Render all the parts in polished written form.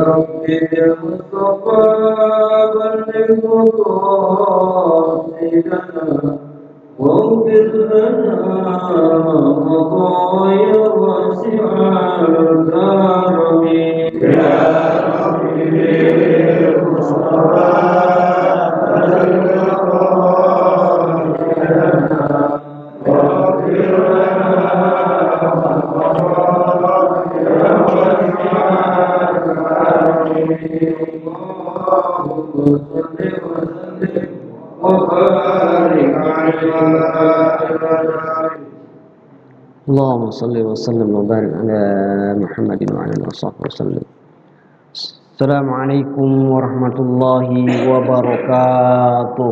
رب المصطفى بلغ قاصدنا واغفر لنا مضى يا واسع الكرم يا رب اللهم صل وسلم وبارك على محمد وعلى اله وصحبه وسلم. السلام عليكم ورحمة الله وبركاته.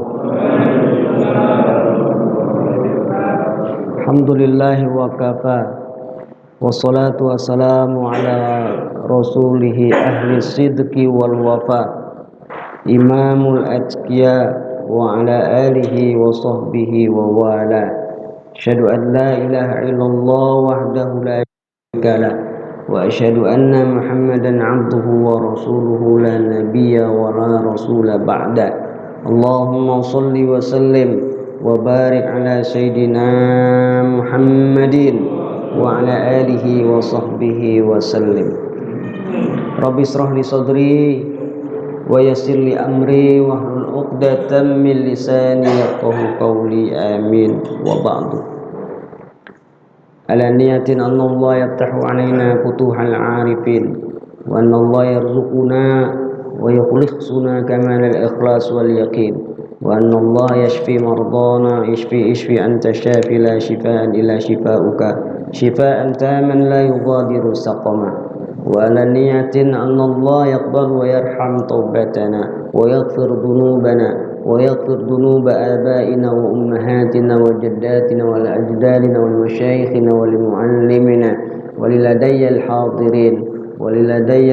الحمد لله وكفى والصلاة والسلام على رسوله أهل الصدق والوفاء إمام الأتقياء وعلى آله وصحبه ووالاه. أشهد أن لا إله إلا الله وحده لا شريك له وأشهد أن محمدا عبده ورسوله لا نبي ولا رسول بعده. اللهم صل وسلم وبارك على سيدنا محمد وعلى آله وصحبه وسلم. رب اشرح لي صدري ويسر لي أمري واحلل عقدة من لساني يفقهوا قولي آمين. وبعد على نية أن الله يفتح علينا فتوح العارفين وأن الله يرزقنا ويخلصنا كمال الإخلاص واليقين وأن الله يشفي مرضانا اشفي أنت الشافي لا شفاء إلا شفاؤك شفاء تاما لا يغادر سقما. وعلى نية أن الله يقبل ويرحم توبتنا ويغفر ذنوبنا ويغفر ذنوب آبائنا وأمهاتنا وجداتنا والأجدادنا والمشايخنا ولمعلمنا وللدي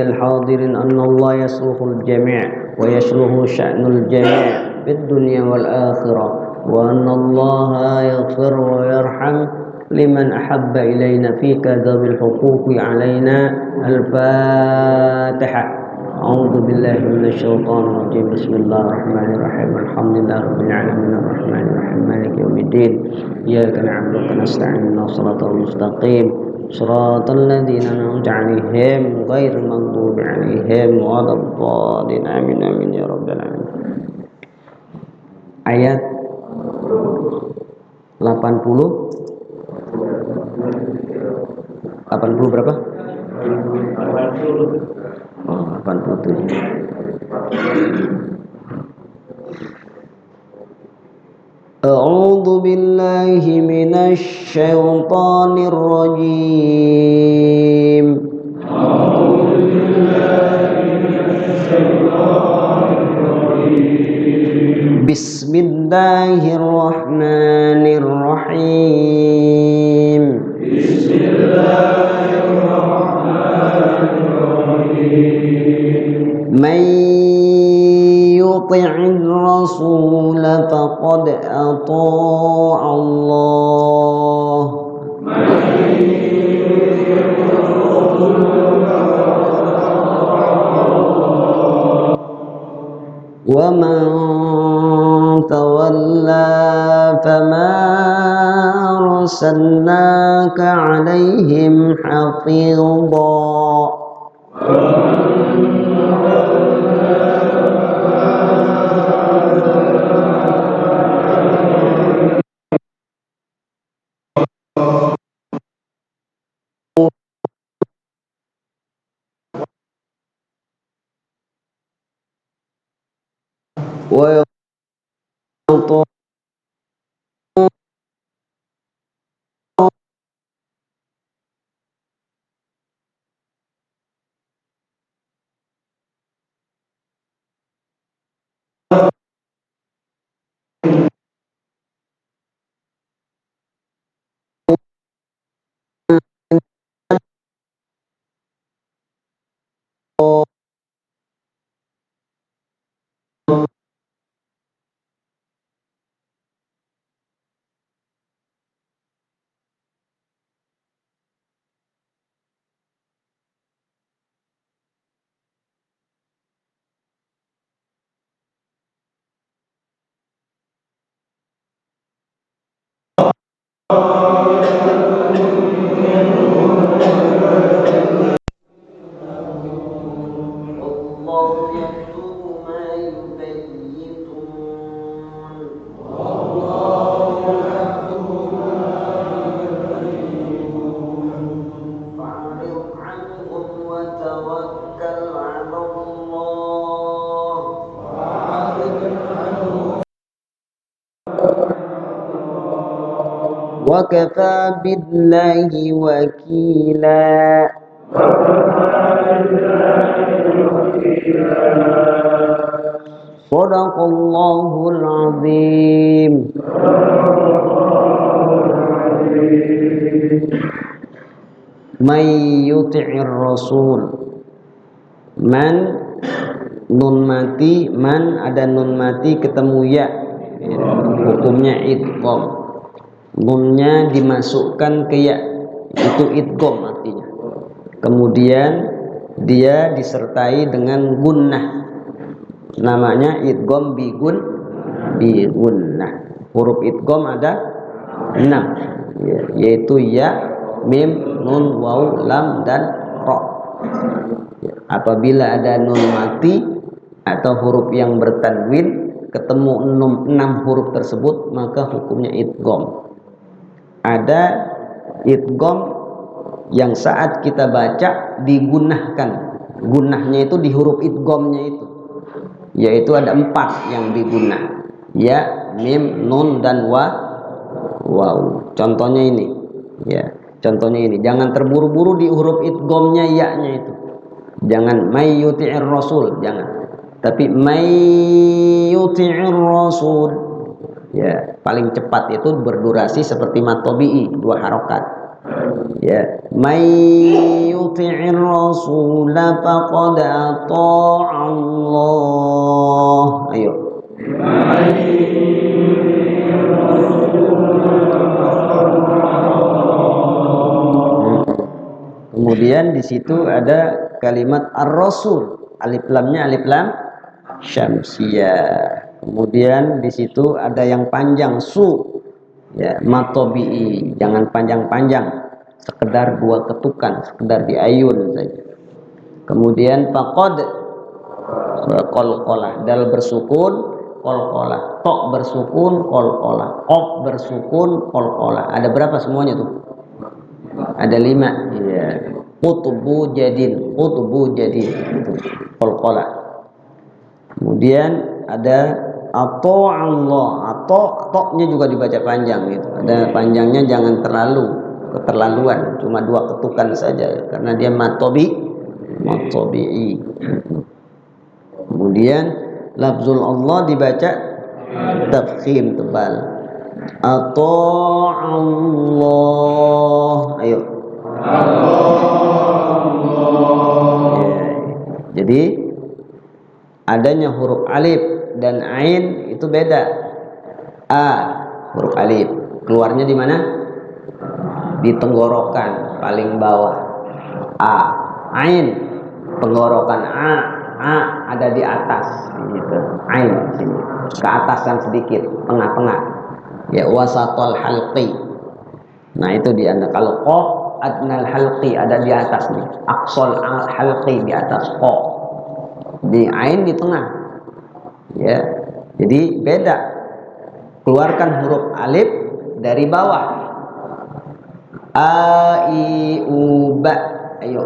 الحاضرين أن الله يصلح الجميع ويصلح شأن الجميع في الدنيا والآخرة وأن الله يغفر ويرحم لمن أحب إلينا في كذب الحقوق علينا. الفاتحة. أعوذ بالله من الشيطان الرجيم. بسم الله الرحمن الرحيم. الحمد لله رب العالمين الرحمن الرحيم مالك يوم الدين إياك نعبد وإياك نستعين الصراط المستقيم صراط الذين أنعمت عليهم غير المغضوب عليهم ولا الضالين آمين آمين يا رب العالمين. Ayat 80 berapa? 87. أعوذ بالله من الشيطان الرجيم. بسم الله الرحمن الرحيم. من يطع الرسول فقد أطاع الله ومن تولى فما أرسلناك عليهم حفيظا. وكفى بالله وكيلا صدق الله العظيم. Man yuti'ir rasul, man nun mati, man ada nun mati ketemu ya, hukumnya idgham. Nunnya dimasukkan ke ya, itu idgham artinya. Kemudian dia disertai dengan gunnah, namanya idgham bi gunnah. Huruf idgham ada 6, yaitu ya, mim, nun, waw, lam, dan ro. Apabila ada nun mati atau huruf yang bertanwin ketemu 6 huruf tersebut, maka hukumnya idgham. Ada idgham yang saat kita baca digunahkan, gunahnya itu di huruf idghamnya itu, yaitu ada 4 yang digunah, ya, mim, nun, dan waw. Contohnya ini, ya, contohnya ini. Jangan terburu-buru di huruf idghamnya ya-nya itu. Jangan may yuti'ir rasul, jangan. Tapi may yuti'ir rasul, ya, paling cepat itu berdurasi seperti mad tabi'i, 2 harokat. Ya, may yuti'ir rasul faqad ata'allah. Ayo. Kemudian di situ ada kalimat ar-rasul, alif lamnya alif lam syamsiyah. Kemudian di situ ada yang panjang su, ya, mad tabi'i, jangan panjang-panjang, sekedar 2 ketukan, sekedar diayun saja. Kemudian faqad, qalqalah, dal bersukun qalqalah, to bersukun qalqalah, qaf bersukun qalqalah. Ada berapa semuanya tuh? Ada 5, ya. Qutbu jadin qalqalah. Kemudian ada atau Allah, atau to-nya juga dibaca panjang gitu. Ada panjangnya, jangan terlalu keterlaluan, cuma 2 ketukan saja karena dia mad tabi'i. Kemudian lafzul Allah dibaca tafkhim, tebal. Atau Allah, ayo. Ya. Jadi adanya huruf alif dan ain itu beda. A, huruf alif keluarnya di mana? Di tenggorokan paling bawah. A. Ain, tenggorokan A ada di atas gitu. Ain sini ke atasan sedikit, tengah-tengah. Ya, wasatul halqi. Nah, itu di anda. Kalau qaf, adnal halqi ada di atas nih. Aqsal halqi di atas qaf. Di ain di tengah. Ya. Jadi beda. Keluarkan huruf alif dari bawah. A, I, U, Ba. Ayo.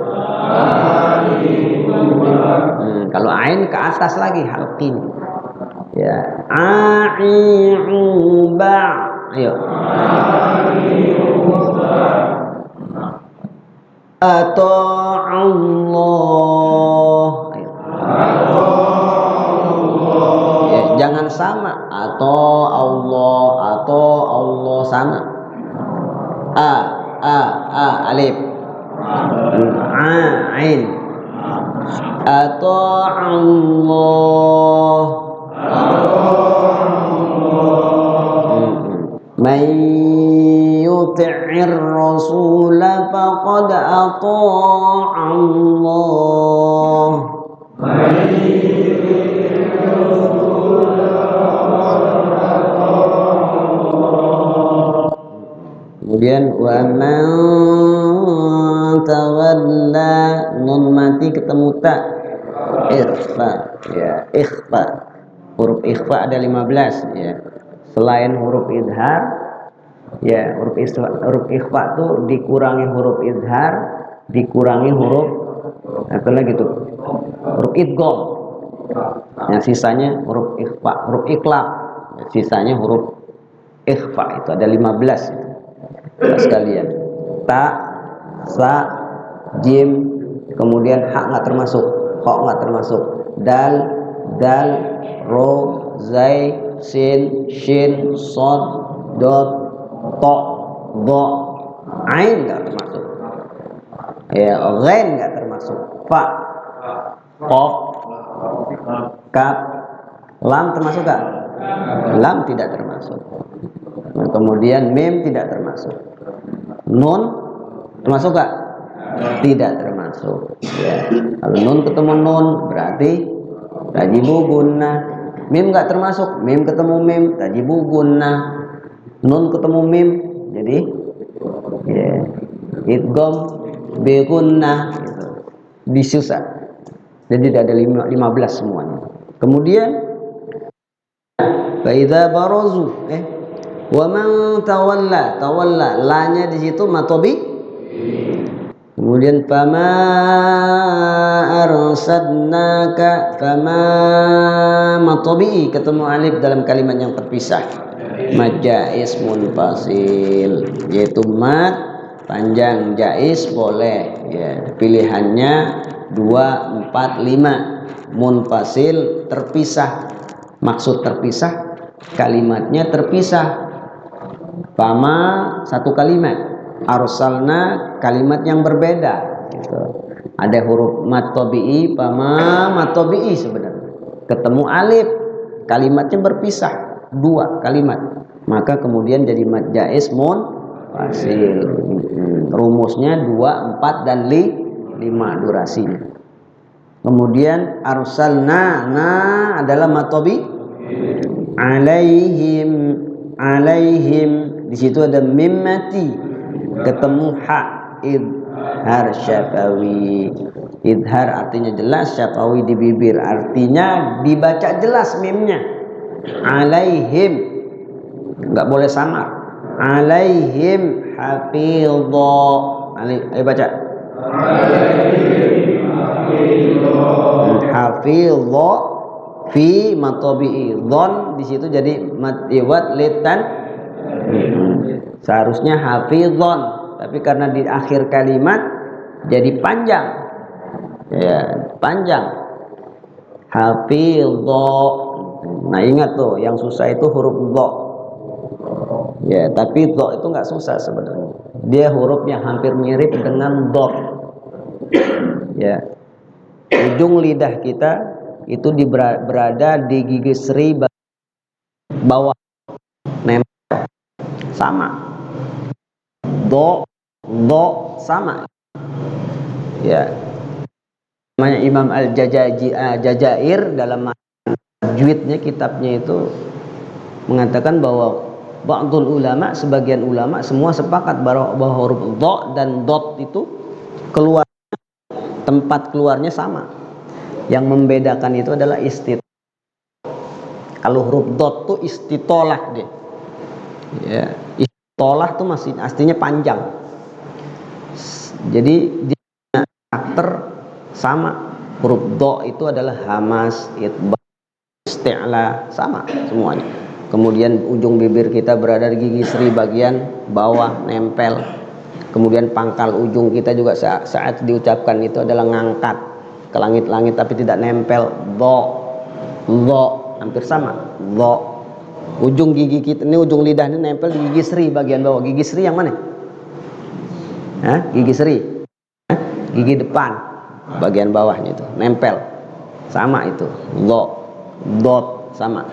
Kalau ain ke atas lagi halqin. Ya. A, I, U, Ba. Ayo. Atau Allah. Ayo. Ya, jangan sama. Atau Allah sama. A, alif. Ain. Atau Allah. Man yuti'ir rasul faqad ata'a Allah. ketemu ta, ikhfa. Ya, ikhfa. Huruf ikhfa ada 15 ya. Selain huruf idhar, ya huruf ikhfa tuh dikurangi huruf idhar, dikurangi huruf apa lagi tuh? Huruf idgham. Yang sisanya huruf ikhfa, huruf iqlab. Sisanya huruf ikhfa, itu ada 15 itu. Nah, sekalian. Ta, sa, jim, kemudian hak nggak termasuk, kha nggak termasuk, dal, dal, ro, zai, sin, shin, sod, dot, to, do, ain nggak termasuk, ya, ghain nggak termasuk, fa, qaf, kaf, lam termasuk nggak? Lam tidak termasuk. Nah, kemudian mim tidak termasuk. Nun termasuk nggak? Tidak termasuk. Ya. Kalau nun ketemu nun berarti tajibu gunnah. Mim nggak termasuk. Mim ketemu mim tajibu gunnah. Nun ketemu mim jadi ya, idgham bi gunnah gitu. Disusah. Jadi ada 15 semuanya. Kemudian faidza barazu wa man tawalla, tawalla la-nya di situ matobi. Kemudian fama arsadnaka, fama matobi ketemu alif dalam kalimat yang terpisah. Mad jaiz munfasil, yaitu mad panjang, jaiz boleh ya, pilihannya 2, 4, 5. Munfasil terpisah. Maksud terpisah, kalimatnya terpisah. Fama satu kalimat, arsalna kalimat yang berbeda gitu. Ada huruf mad tabi'i, fama mad tabi'i sebenarnya. Ketemu alif, kalimatnya berpisah, 2 kalimat. Maka kemudian jadi mad jaiz munfasil. Rumusnya 2, 4 dan 5 durasinya. Kemudian arsalna, na adalah matobi, alaihim, alaihim di situ ada mim mati, ketemu ha, idhar syafawi. Idhar artinya jelas, syafawi di bibir artinya dibaca jelas mimnya. Alaihim nggak boleh samar. Alaihim hafidho. Ayo baca. Hafidho fi matobi'i, dhon di situ jadi matiwat litan. Seharusnya hafidhon, tapi karena di akhir kalimat jadi panjang, ya panjang. Hafidho. Nah ingat tuh, yang susah itu huruf dho. Ya, tapi dho itu nggak susah sebenarnya. Dia huruf yang hampir mirip dengan dot. Ya, ujung lidah kita itu berada di gigi seri bawah, nempel, sama. Do sama. Ya, namanya Imam Al-Jazair dalam tajwidnya, kitabnya itu mengatakan bahwa ba'dul ulama, sebagian ulama semua sepakat bahwa huruf do dan dot itu keluar, tempat keluarnya sama. Yang membedakan itu adalah istitolah. Kalau huruf dot tuh istitolah deh. Ya, istitolah tuh masih aslinya panjang. Jadi dia karakter sama. Huruf do itu adalah hamas, itba, isti'la, sama semuanya. Kemudian ujung bibir kita berada di gigi seri bagian bawah, nempel. Kemudian pangkal ujung kita juga saat diucapkan itu adalah ngangkat ke langit-langit tapi tidak nempel. Do hampir sama. Do. Ujung gigi kita ini, ujung lidah ini nempel di gigi seri bagian bawah. Gigi seri yang mana? Gigi seri. Gigi depan bagian bawahnya itu nempel. Sama itu. Dot sama.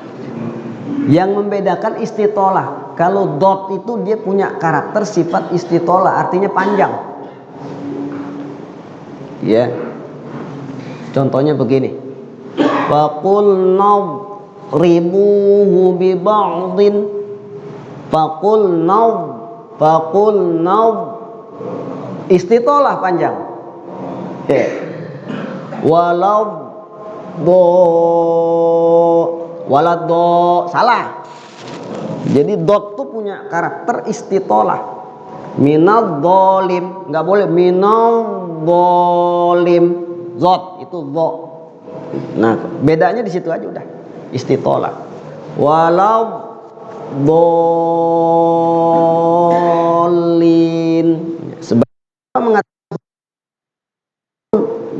Yang membedakan istitolah. Kalau dot itu dia punya karakter sifat istitolah, artinya panjang. Ya. Contohnya begini. Faqul nadribuhu bi ba'din. Faqul istitolah panjang. Ya. Walau do walado salah. Jadi dot tuh punya karakter istitolah. Minal dolim, nggak boleh minal dolim. Zot itu do. Nah bedanya di situ aja udah istitolah. Walau dolin. Sebab mengatakan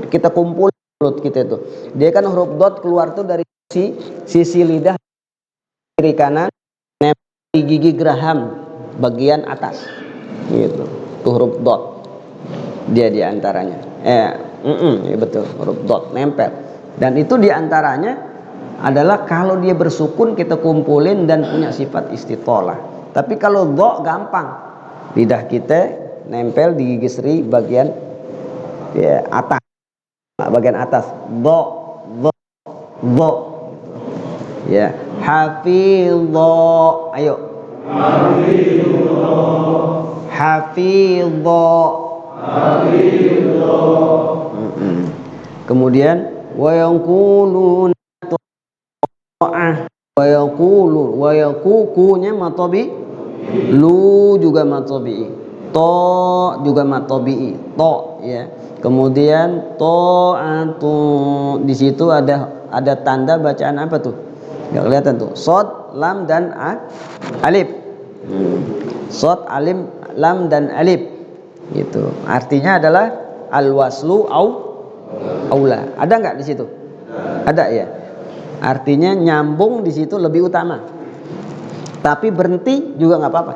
kita kumpul mulut kita itu. Dia kan huruf dot keluar tuh dari sisi lidah kiri kanan di gigi geraham bagian atas gitu. Itu huruf dot dia diantaranya ya betul huruf dot nempel, dan itu diantaranya adalah kalau dia bersukun kita kumpulin dan punya sifat istitolah. Tapi kalau do gampang, lidah kita nempel di gigi seri bagian ya, atas bagian atas do do ya. Hafidho, ayo hafidho. Kemudian wa yaquluna ta'ah wa yaqulu wa yaqukunya matobi, lu juga matobi, to juga matobi, to ya. Kemudian ta'atu di situ ada tanda bacaan apa tuh? Nggak kelihatan tuh. Sod, lam dan alif. Sod, alim, lam dan alif. Gitu. Artinya adalah al-waslu aula. Ada nggak di situ? Ada ya. Artinya nyambung di situ lebih utama. Tapi berhenti juga nggak apa-apa.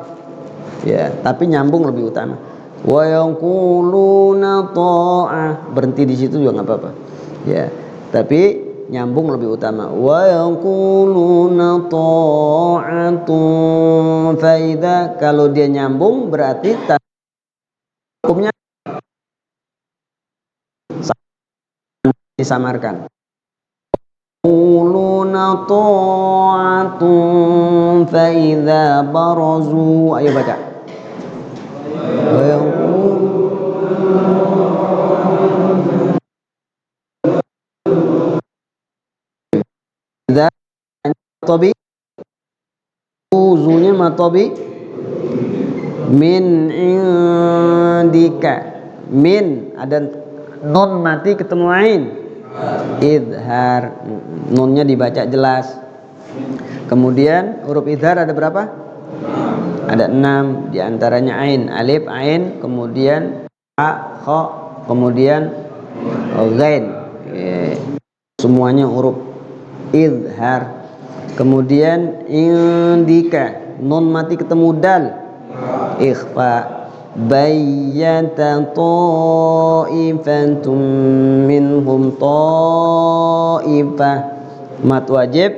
Ya, tapi nyambung lebih utama. Wa yaquluna ta'ah, berhenti di situ juga nggak apa-apa. Ya, tapi nyambung lebih utama. Wa yaquluna ta'atun faida, kalau dia nyambung berarti hukumnya disamarkan. Yaquluna ta'atun faida barazu, ayo baca. Wa yaquluna matobi, zunya matobi min indika, min ada nun mati ketemu ain, idhar, nunnya dibaca jelas. Kemudian huruf idhar ada berapa? Ada 6, diantaranya ain, alif, ain, kemudian a, kha, kemudian ghain, semuanya huruf idhar. Kemudian indika, nun mati ketemu dal, ikhfa. Bayyata ta'ifatum minhum ta'ifah, mat wajib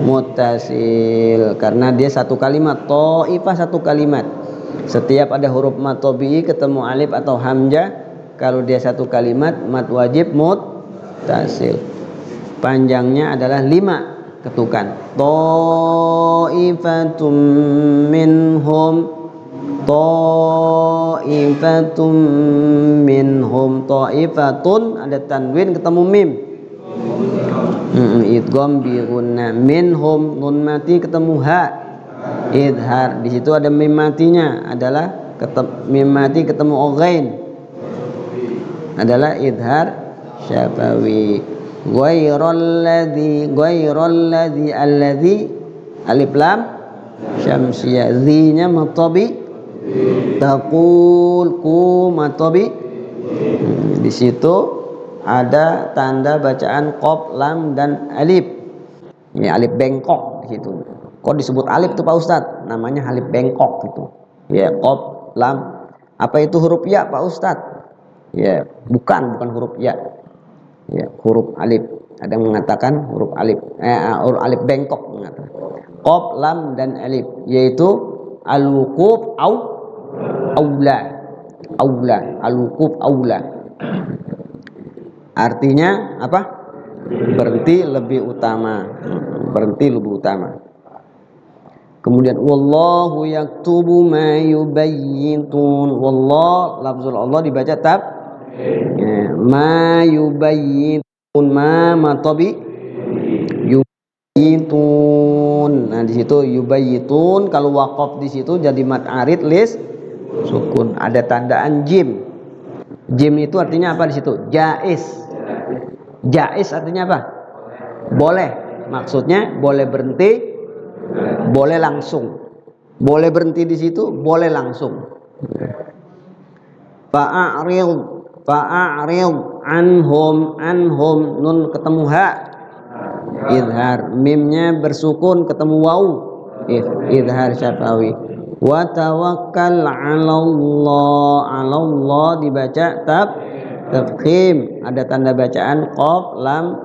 muttasil karena dia satu kalimat. Ta'ifah satu kalimat. Setiap ada huruf mat tabi'i ketemu alif atau hamzah, kalau dia satu kalimat mat wajib muttasil. Panjangnya adalah 5 ketukan. Ta'ifatum minhum, ta'ifatum minhum, ta'ifatun ada tanwin ketemu mim, idgham bi gunna. Minhum nun mati ketemu ha, idhar. Di situ ada mim matinya adalah mim mati ketemu ghain, adalah idhar syafawi. Ghairul ladzi alladzi, alif lam syamsiyah, zinya matabi, taqul ku matabi. Di situ ada tanda bacaan qaf, lam dan alif. Ini alif bengkok di situ. Kok disebut alif tuh Pak Ustadz? Namanya alif bengkok gitu. Ya, qaf, lam. Apa itu huruf ya Pak Ustadz? Ya, bukan huruf ya. Ya, huruf alif. Ada yang mengatakan huruf alif, huruf alif bengkok mengatakan. Qaf, lam dan alif, yaitu al-wuquf aula. Al-wuquf aula. Artinya apa? Berhenti lebih utama. Kemudian wallahu yaktubu ma yubayyitun. Wallah, lafzul Allah dibaca Ma yubayyitun ma matobi yubayyitun. Nah di situ yubayyitun, kalau waqaf di situ jadi mat arid lis sukun, ada tandaan jim. Jim itu artinya apa di situ? Jais. Jais artinya apa? Boleh. Maksudnya boleh berhenti, boleh langsung. Boleh berhenti di situ, boleh langsung. Fa'a'rid anhum nun ketemu ha idhar, mimnya bersukun ketemu waw idhar syafawi. Wa tawakkal 'ala Allah dibaca tafkhim, ada tanda bacaan qaf, lam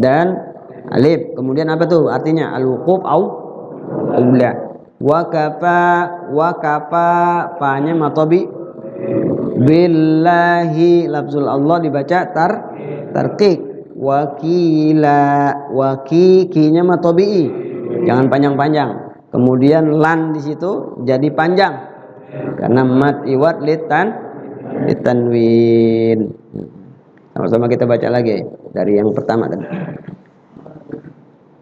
dan alif. Kemudian apa tuh artinya? Al-wuquf au ula. Wa kafa fa-nya matobi billahi, lafzul Allah dibaca tarqiq. Wakinya matobi, jangan panjang-panjang. Kemudian lan di situ jadi panjang karena mat iwat litanwin. Sama-sama kita baca lagi dari yang pertama tadi.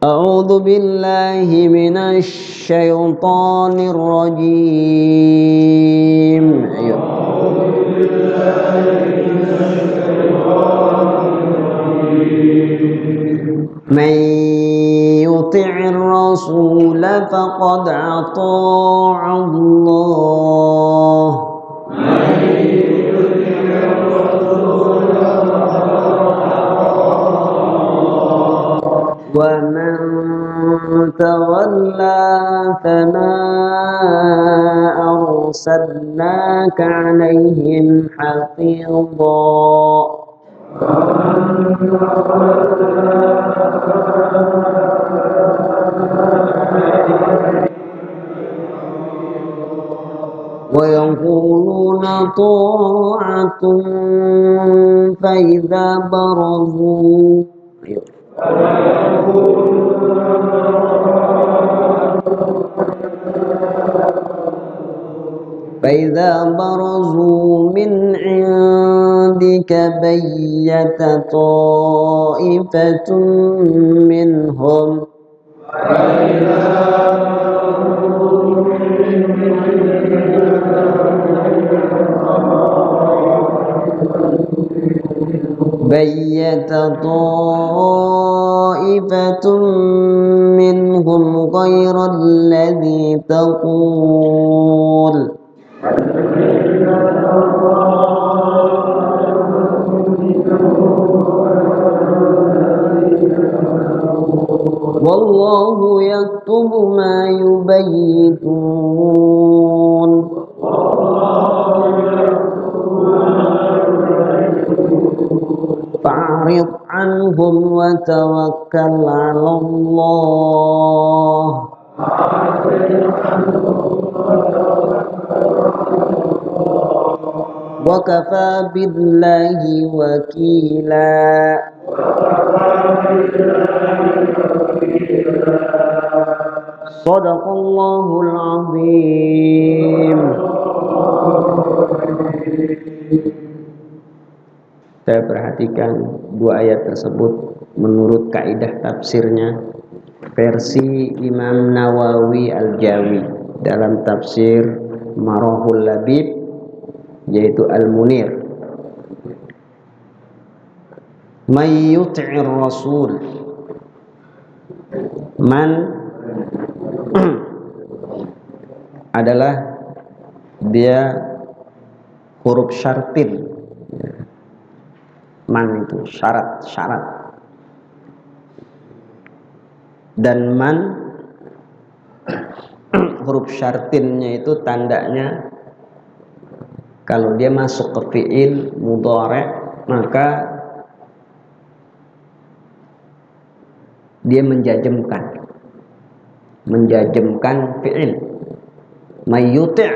A'udzu billahi minasy syaithanir rajim. Ayo. Man yuti'ir rasul faqad ata'a Allah. Wa man tawalla fama arsalnaka 'alaihim hafidha. ويقولون طاعة فإذا برزوا من عندك بيت طائفة منهم غير الذي تقول والله يكتب ما يبيتون. فأعرض عنهم وتوكل على الله. وكفى بالله وكيلا. Sadaqallahul azim. Saya perhatikan dua ayat tersebut menurut kaidah tafsirnya versi Imam Nawawi Al-Jawi dalam tafsir Marahul Labib, yaitu Al-Munir. May yuti'ir rasul, man adalah dia huruf syartin. Man itu syarat. Dan man huruf syartinnya itu tandanya kalau dia masuk ke fi'il mudhari' maka dia menjajemkan fi'il. Mayyuti'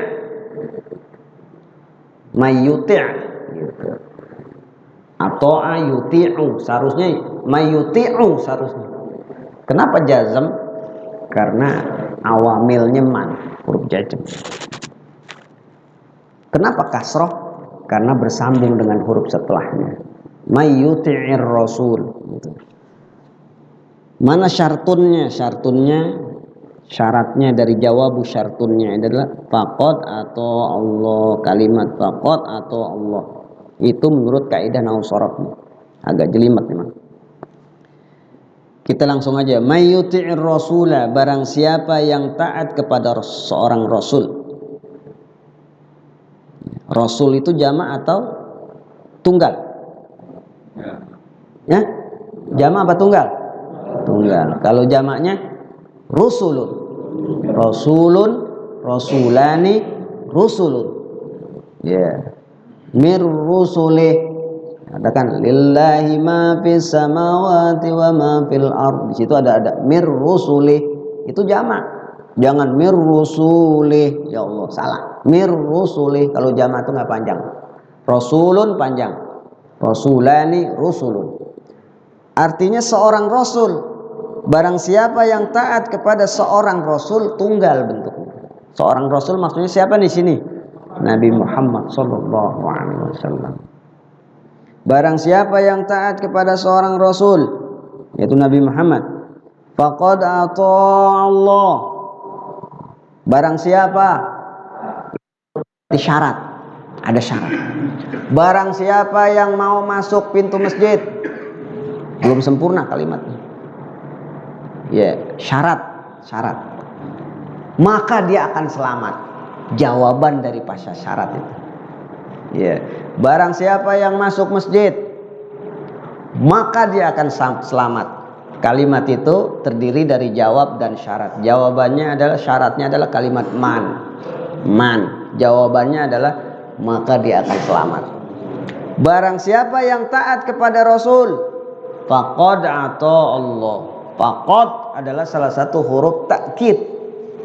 gitu. Atau ayuti'u, seharusnya mayyuti'u seharusnya. Kenapa jazm? Karena awamilnya man, huruf jazm. Kenapa kasroh? karena bersambung dengan huruf setelahnya. May yuti'ir rasul gitu. Mana syartunnya? Syaratnya dari jawabu syartunnya adalah faqad atau Allah, kalimat faqad atau Allah. Itu menurut kaidah nahwu sharafnya. Agak jelimet memang. Kita langsung aja. May yuti'ir rasula, barang siapa yang taat kepada seorang rasul. Rasul itu jamak atau tunggal? Ya? Jamak apa tunggal? Tunggal. Kalau jamaknya rusulun. Rasulun, rasulani, rusulun. Ya. Mir rusulih. Katakan lillahi ma fis samawati wa ma fil ard. Di situ ada mir rusulih. Itu jamak. Jangan mir rusulih. Ya Allah, salah. Mir rusulih. Kalau jamak itu enggak panjang. Rasulun panjang. Rasulani, rusulun. Artinya seorang rasul. Barang siapa yang taat kepada seorang rasul, tunggal bentuknya. Seorang rasul maksudnya siapa di sini? Nabi Muhammad sallallahu alaihi wasallam. Barang siapa yang taat kepada seorang rasul, yaitu Nabi Muhammad, faqad ata'a Allah. Barang siapa, di syarat, ada syarat. Barang siapa yang mau masuk pintu masjid, belum sempurna kalimatnya. Ya, syarat. Maka dia akan selamat. Jawaban dari pasca syarat itu. Ya, barang siapa yang masuk masjid, maka dia akan selamat. Kalimat itu terdiri dari jawab dan syarat. Jawabannya adalah, syaratnya adalah kalimat man. Jawabannya adalah maka dia akan selamat. Barang siapa yang taat kepada Rasul, faqad ata Allah. Faqad adalah salah satu huruf takkid.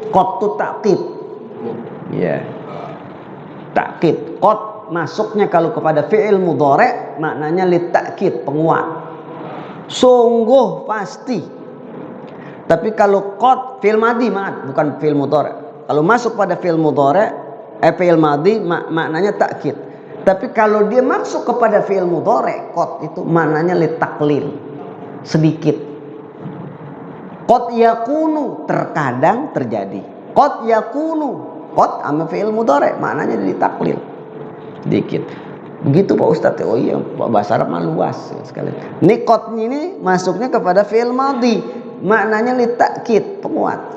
Qad itu takkid. Ya. Takkid. Qad masuknya kalau kepada fi'il mudhari' maknanya litakkid, penguat. Sungguh pasti. Tapi kalau qad fi'il madhi, bukan fi'il mudhari'. Kalau masuk pada fi'il mudhari', fi'il madhi maknanya takkid. Tapi kalau dia masuk kepada fi'il mudhari', qad itu maknanya litaklil, sedikit. Qad yakunu, terkadang terjadi. Qad yakunu, qad sama fi'il mudhari' maknanya ditaklil, dikit. Begitu Pak Ustadz. Oh iya, bahasa Arab mah luas sekali. Ini qad ini masuknya kepada fi'il madhi, maknanya litakkid, penguat.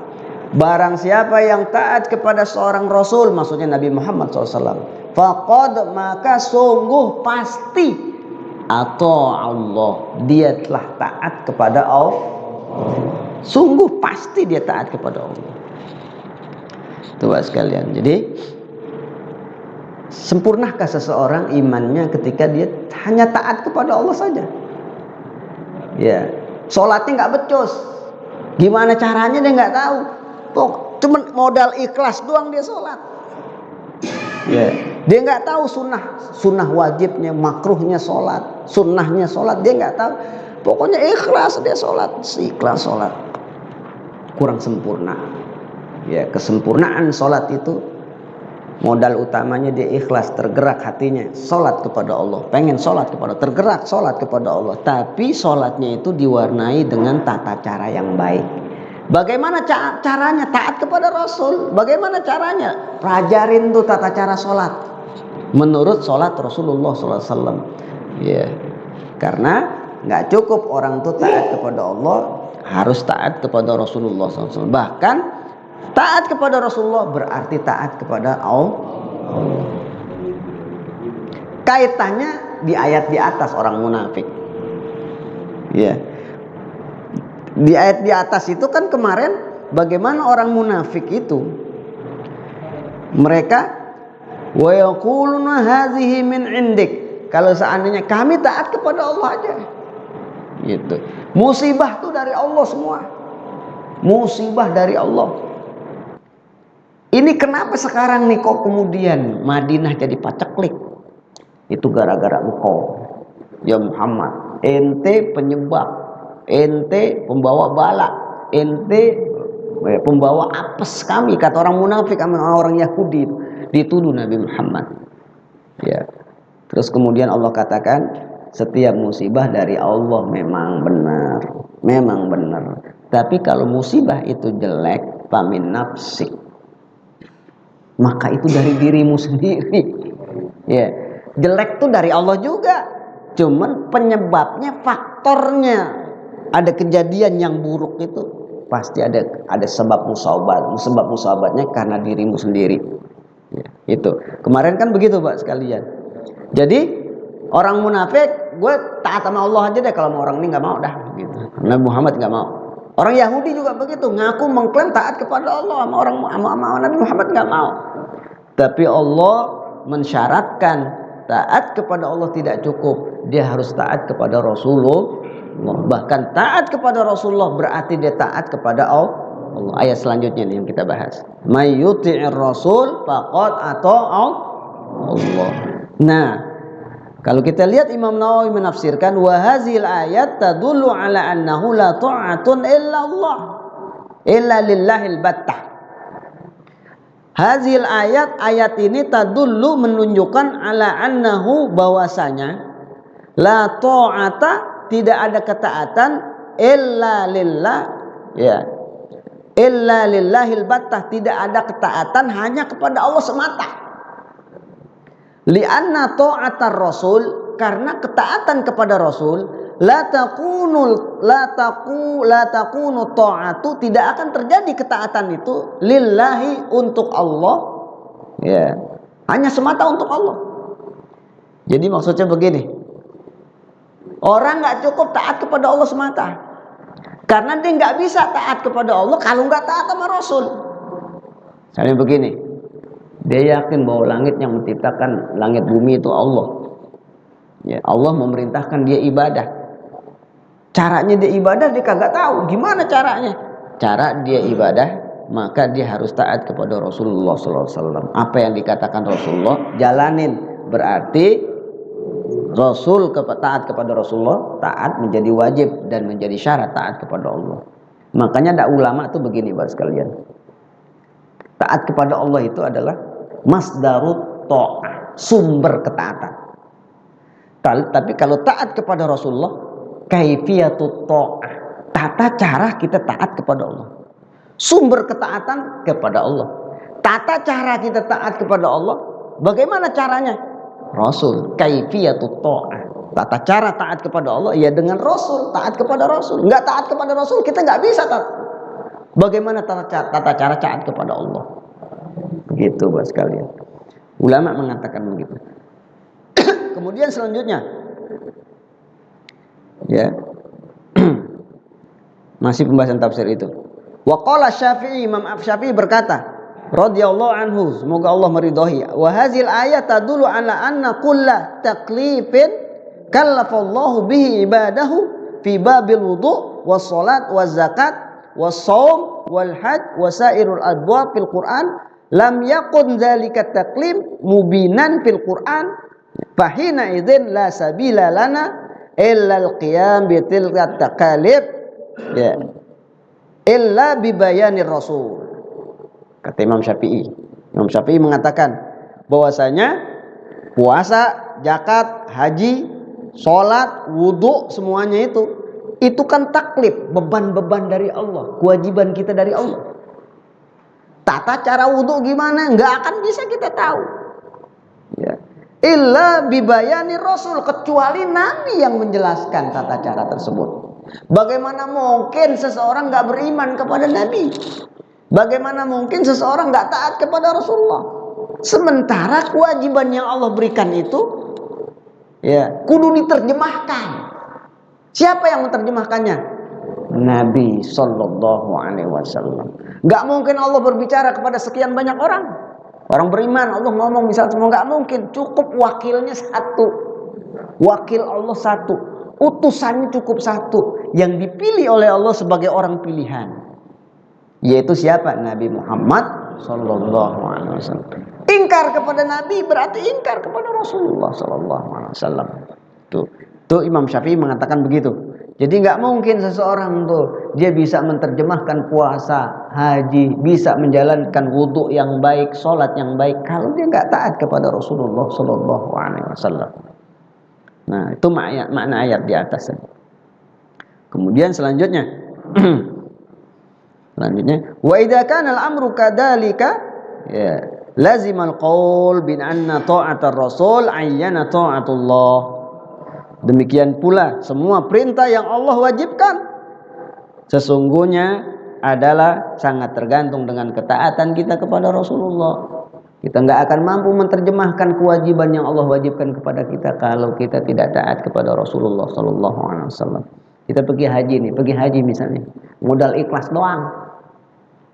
Barang siapa yang taat kepada seorang rasul, maksudnya Nabi Muhammad SAW, faqad, maka sungguh pasti, atau Allah, dia telah taat kepada Allah. Sungguh pasti dia taat kepada Allah. Tuh sekalian. Jadi sempurnakah seseorang imannya ketika dia hanya taat kepada Allah saja? Ya, sholatnya nggak becus. Gimana caranya dia nggak tahu. Cuma modal ikhlas doang dia sholat. Ya, dia nggak tahu sunnah wajibnya, makruhnya sholat, sunnahnya sholat, dia nggak tahu. Pokoknya ikhlas dia sholat, ikhlas sholat. Kurang sempurna. Ya, kesempurnaan sholat itu modal utamanya dia ikhlas, tergerak hatinya, sholat kepada Allah, pengen sholat kepada, tergerak sholat kepada Allah. Tapi sholatnya itu diwarnai dengan tata cara yang baik. Bagaimana caranya taat kepada Rasul? Bagaimana caranya? Pelajarin tuh tata cara sholat menurut sholat Rasulullah SAW. Ya, karena nggak cukup orang tuh taat kepada Allah, harus taat kepada Rasulullah SAW. Bahkan taat kepada Rasulullah berarti taat kepada Allah. Kaitannya di ayat di atas orang munafik. Ya. Di ayat di atas itu kan kemarin bagaimana orang munafik itu, mereka wa yaquluna hazihi min indik, kalau seandainya kami taat kepada Allah aja gitu. Musibah itu dari Allah semua. Musibah dari Allah. Ini kenapa sekarang nih kok kemudian Madinah jadi paceklik? Itu gara-gara engkau ya Muhammad. Ente penyebab, ente pembawa bala, ente pembawa apes kami, kata orang munafik sama orang Yahudi, dituduh Nabi Muhammad. Ya. Terus kemudian Allah katakan setiap musibah dari Allah memang benar, memang benar. Tapi kalau musibah itu jelek, famin nafsik, maka itu dari dirimu sendiri. Ya, jelek itu dari Allah juga. Cuman penyebabnya, faktornya, ada kejadian yang buruk itu pasti ada sebab musabatnya karena dirimu sendiri. Ya, itu kemarin kan begitu Pak sekalian. Jadi orang munafik, gue taat sama Allah aja deh, kalau mau orang ini nggak mau dah gitu. Nabi Muhammad nggak mau. Orang Yahudi juga begitu, ngaku mengklaim taat kepada Allah, sama Nabi Muhammad nggak mau. Tapi Allah mensyaratkan taat kepada Allah tidak cukup, dia harus taat kepada Rasulullah. Bahkan taat kepada Rasulullah berarti dia taat kepada Allah. Ayat selanjutnya nih yang kita bahas. May yuti'ir rasul faqad ata'a Allah. Nah, kalau kita lihat Imam Nawawi menafsirkan wa hazil ayat tadullu ala annahu la ta'atun illa Allah illa lillahil battah. Hazil ayat ini tadullu menunjukkan ala annahu bahwasanya la ta'ata tidak ada ketaatan illa lillah, ya. Illa lillahil battah, tidak ada ketaatan hanya kepada Allah semata. Lianna ta'atar rasul, karena ketaatan kepada Rasul la takunu ta'atu, tidak akan terjadi ketaatan itu lillahi, untuk Allah, ya, hanya semata untuk Allah. Jadi maksudnya begini, orang nggak cukup taat kepada Allah semata, karena dia nggak bisa taat kepada Allah kalau nggak taat sama Rasul. Misalnya begini, dia yakin bahwa langit yang menciptakan langit bumi itu Allah. Ya, Allah memerintahkan dia ibadah. Caranya dia ibadah dia kagak tahu. Gimana caranya? Cara dia ibadah, maka dia harus taat kepada Rasulullah SAW. Apa yang dikatakan Rasulullah, jalanin. Berarti Rasul taat kepada Rasulullah, taat menjadi wajib dan menjadi syarat taat kepada Allah. Makanya ada ulama tuh begini Bapak sekalian. Taat kepada Allah itu adalah masdarut ta'ah, sumber ketaatan. Tapi kalau taat kepada Rasulullah, kaifiyatut ta'ah, tata cara kita taat kepada Allah. Sumber ketaatan kepada Allah. Tata cara kita taat kepada Allah, bagaimana caranya? Rasul, kaifiyatut ta'ah, tata cara taat kepada Allah ya dengan Rasul, taat kepada Rasul. Enggak taat kepada Rasul kita nggak bisa taat. Bagaimana tata cara taat kepada Allah? Begitu Bapak sekalian. Ulama mengatakan begitu. Kemudian selanjutnya, ya, masih pembahasan tafsir itu. Wa qala Syafi'i, Imam Syafi'i berkata, radhiyallahu anhu, semoga Allah meridhai, wa hazil ayat tadullu ala anna kulla taklifin kallafallahu bihi ibadahu fi babil wudu was salat was zakat was shaum wal hajj wa sairul abwab fil Quran lam yakun dzalika taklif mubinan fil Quran fahina idzin la sabila lana illa al-qiyam bi tilka takalif, ya, illa bi bayanir rasul. Kata Imam Syafi'i. Imam Syafi'i mengatakan bahwasanya puasa, zakat, haji, sholat, wudhu, semuanya itu kan taklif, beban-beban dari Allah, kewajiban kita dari Allah. Tata cara wudhu gimana? Nggak akan bisa kita tahu. Ya. Illa bibayani Rasul, kecuali Nabi yang menjelaskan tata cara tersebut. Bagaimana mungkin seseorang nggak beriman kepada Nabi? Bagaimana mungkin seseorang nggak taat kepada Rasulullah? Sementara kewajiban yang Allah berikan itu, ya, kudu diterjemahkan. Siapa yang menerjemahkannya? Nabi Sallallahu Alaihi Wasallam. Nggak mungkin Allah berbicara kepada sekian banyak orang. Orang beriman, Allah ngomong misalnya semua, nggak mungkin. Cukup wakilnya satu. Wakil Allah satu. Utusannya cukup satu. Yang dipilih oleh Allah sebagai orang pilihan. Yaitu siapa? Nabi Muhammad Sallallahu Alaihi Wasallam. Ingkar kepada Nabi berarti ingkar kepada Rasulullah Sallallahu Alaihi Wasallam. Tuh Imam Syafi'i mengatakan begitu. Jadi nggak mungkin seseorang tuh dia bisa menerjemahkan puasa, haji, bisa menjalankan wudhu yang baik, sholat yang baik, kalau dia nggak taat kepada Rasulullah Sallallahu Alaihi Wasallam. Nah, itu makna ayat di atas. Kemudian selanjutnya, wa idza kana al-amru kadzalika, ya, lazimal qaul bin anna ta'atar rasul ayyana ta'atullah. Demikian pula semua perintah yang Allah wajibkan sesungguhnya adalah sangat tergantung dengan ketaatan kita kepada Rasulullah. Kita nggak akan mampu menerjemahkan kewajiban yang Allah wajibkan kepada kita kalau kita tidak taat kepada Rasulullah Sallallahu Alaihi Wasallam. Kita pergi haji misalnya, modal ikhlas doang,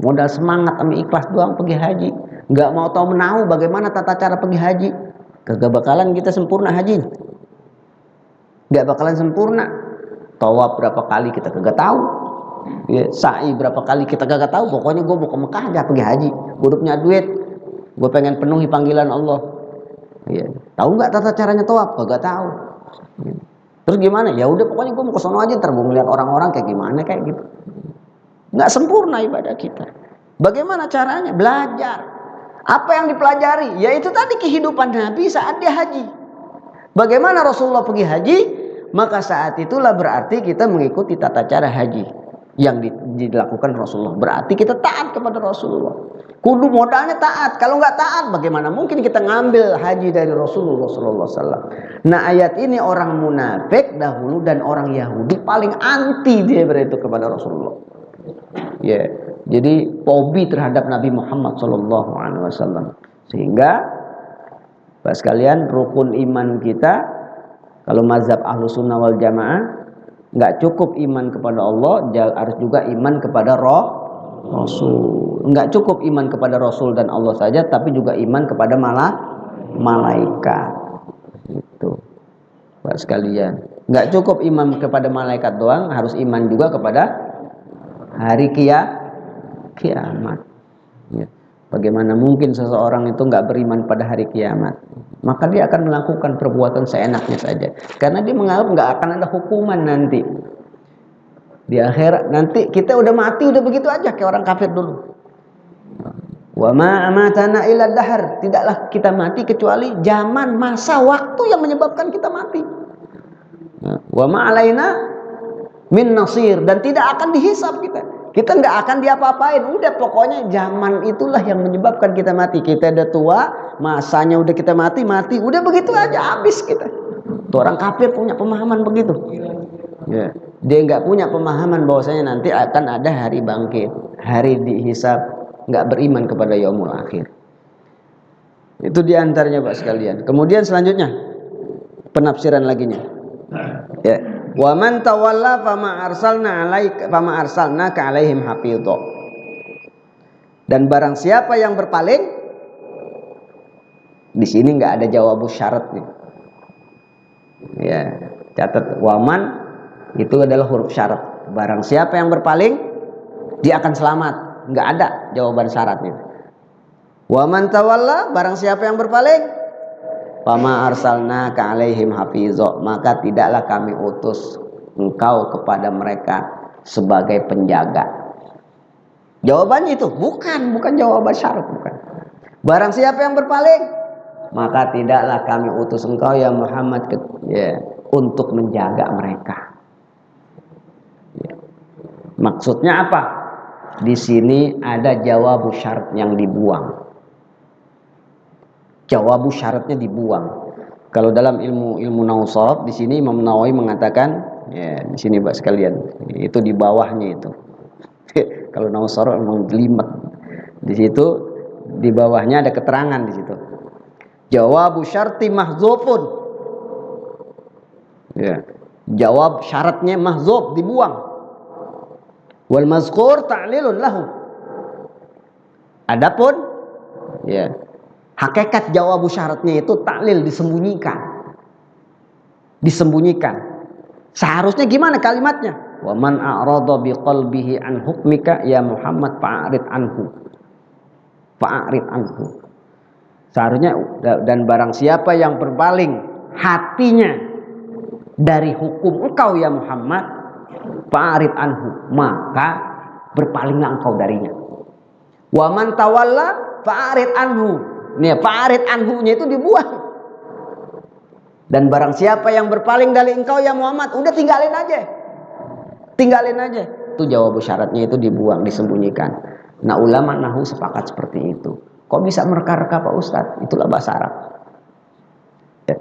modal semangat sama ikhlas doang pergi haji, nggak mau tahu menahu bagaimana tata cara pergi haji, kagak bakalan kita sempurna haji. Gak bakalan sempurna. Tawaf berapa kali kita kagak tahu, ya, sa'i berapa kali kita kagak tahu. Pokoknya gue mau ke Mekah aja pergi haji, gue udah punya duit, gue pengen penuhi panggilan Allah, ya. Tahu nggak tata caranya tawaf? Kagak tahu, ya. Terus gimana? Ya udah pokoknya gue mau ke sono aja, ntar gue ngeliat orang-orang kayak gimana kayak gitu. Nggak sempurna ibadah kita. Bagaimana caranya? Belajar. Apa yang dipelajari? Yaitu tadi kehidupan Nabi saat dia haji. Bagaimana Rasulullah pergi haji? Maka saat itulah berarti kita mengikuti tata cara haji yang dilakukan Rasulullah. Berarti kita taat kepada Rasulullah. Kudu modalnya taat. Kalau nggak taat, bagaimana mungkin kita ngambil haji dari Rasulullah Sallallahu Alaihi Wasallam? Nah, ayat ini orang munafik dahulu dan orang Yahudi paling anti dia beritu kepada Rasulullah. Ya, jadi fobi terhadap Nabi Muhammad Sallallahu Alaihi Wasallam. Sehingga, Pak sekalian, rukun iman kita. Kalau mazhab ahlu sunnah wal jamaah, nggak cukup iman kepada Allah, harus juga iman kepada Rasul. Nggak cukup iman kepada Rasul dan Allah saja, tapi juga iman kepada malaikat. Itu, Pak sekalian. Nggak cukup iman kepada malaikat doang, harus iman juga kepada hari kiamat. Ya. Bagaimana mungkin seseorang itu nggak beriman pada hari kiamat? Maka dia akan melakukan perbuatan seenaknya saja. Karena dia menganggap nggak akan ada hukuman nanti. Di akhirat nanti kita udah mati udah begitu aja kayak orang kafir dulu. Wa ma amatana illa dahar. Tidaklah kita mati kecuali zaman, masa, waktu yang menyebabkan kita mati. Wa ma alaina min nasir, dan tidak akan dihisab kita. Kita nggak akan diapa-apain. Udah pokoknya zaman itulah yang menyebabkan kita mati. Kita udah tua, masanya udah kita mati. Udah begitu aja habis kita. Tuh orang kafir punya pemahaman begitu. Ya. Dia nggak punya pemahaman bahwasanya nanti akan ada hari bangkit, hari dihisab. Nggak beriman kepada yaumul akhir. Itu diantaranya Pak sekalian. Kemudian selanjutnya penafsiran laginya. Ya. Wa man tawalla fama arsalna ka alaihim hafidho. Dan barang siapa yang berpaling, di sini nggak ada jawabu syaratnya. Ya, catat waman itu adalah huruf syarat. Barang siapa yang berpaling, dia akan selamat. Nggak ada jawaban syaratnya. Wa man tawalla, barang siapa yang berpaling, fama arsalna ka alaihim hafizho, maka tidaklah kami utus engkau kepada mereka sebagai penjaga. Jawabannya itu bukan jawaban syarat, bukan. Barang siapa yang berpaling, maka tidaklah kami utus engkau ya Muhammad untuk menjaga mereka. Ya. Maksudnya apa? Di sini ada jawabu syarat yang dibuang. Jawabu syaratnya dibuang. Kalau dalam ilmu nausab, di sini Imam Nawawi mengatakan, ya di sini Pak sekalian, itu di bawahnya itu. Kalau nausab memang jelimet. Di situ di bawahnya ada keterangan di situ. Jawabu syarti mahzufun. Ya. Jawab syaratnya mahzuf, dibuang. Wal mazkur ta'lilun lahu. Adapun ya, hakikat jawabu syaratnya itu taklil, disembunyikan. Seharusnya gimana kalimatnya? Wa man a'rada biqalbihi an hukmika ya Muhammad fa'rid anhu. Seharusnya, dan barang siapa yang berpaling hatinya dari hukum engkau ya Muhammad, fa'rid anhu, maka berpalinglah engkau darinya. Wa man tawalla fa'rid anhu. Nih, fa'rid anhu-nya itu dibuang. Dan barang siapa yang berpaling dari engkau ya Muhammad, udah tinggalin aja. Tinggalin aja. Itu jawab syaratnya itu dibuang, disembunyikan. Nah, ulama nahwu sepakat seperti itu. Kok bisa mereka-reka Pak Ustadz? Itulah bahasa Arab. Ya.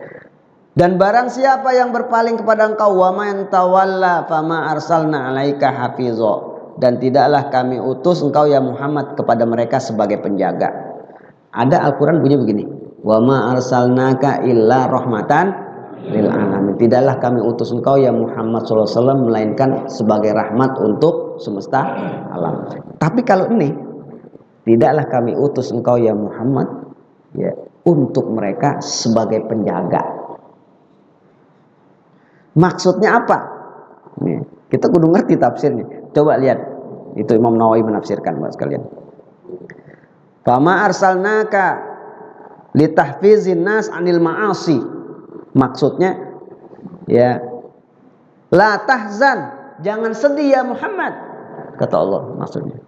Dan barang siapa yang berpaling kepada engkau, wa man tawalla fama arsalna 'alaika hafizha, dan tidaklah kami utus engkau ya Muhammad kepada mereka sebagai penjaga. Ada Al-Qur'an bunyi begini, wa ma arsalnaka illa rahmatan lil alamin. Tidaklah kami utus engkau ya Muhammad sallallahu alaihi wasallam melainkan sebagai rahmat untuk semesta alam. Tapi kalau ini, tidaklah kami utus engkau ya Muhammad ya untuk mereka sebagai penjaga. Maksudnya apa? Nih, kita kudu ngerti tafsirnya. Coba lihat, itu Imam Nawawi menafsirkan buat sekalian. Fama arsalnaka litahfizin nas anil ma'asi. Maksudnya ya, la tahzan, jangan sedih ya Muhammad, kata Allah maksudnya.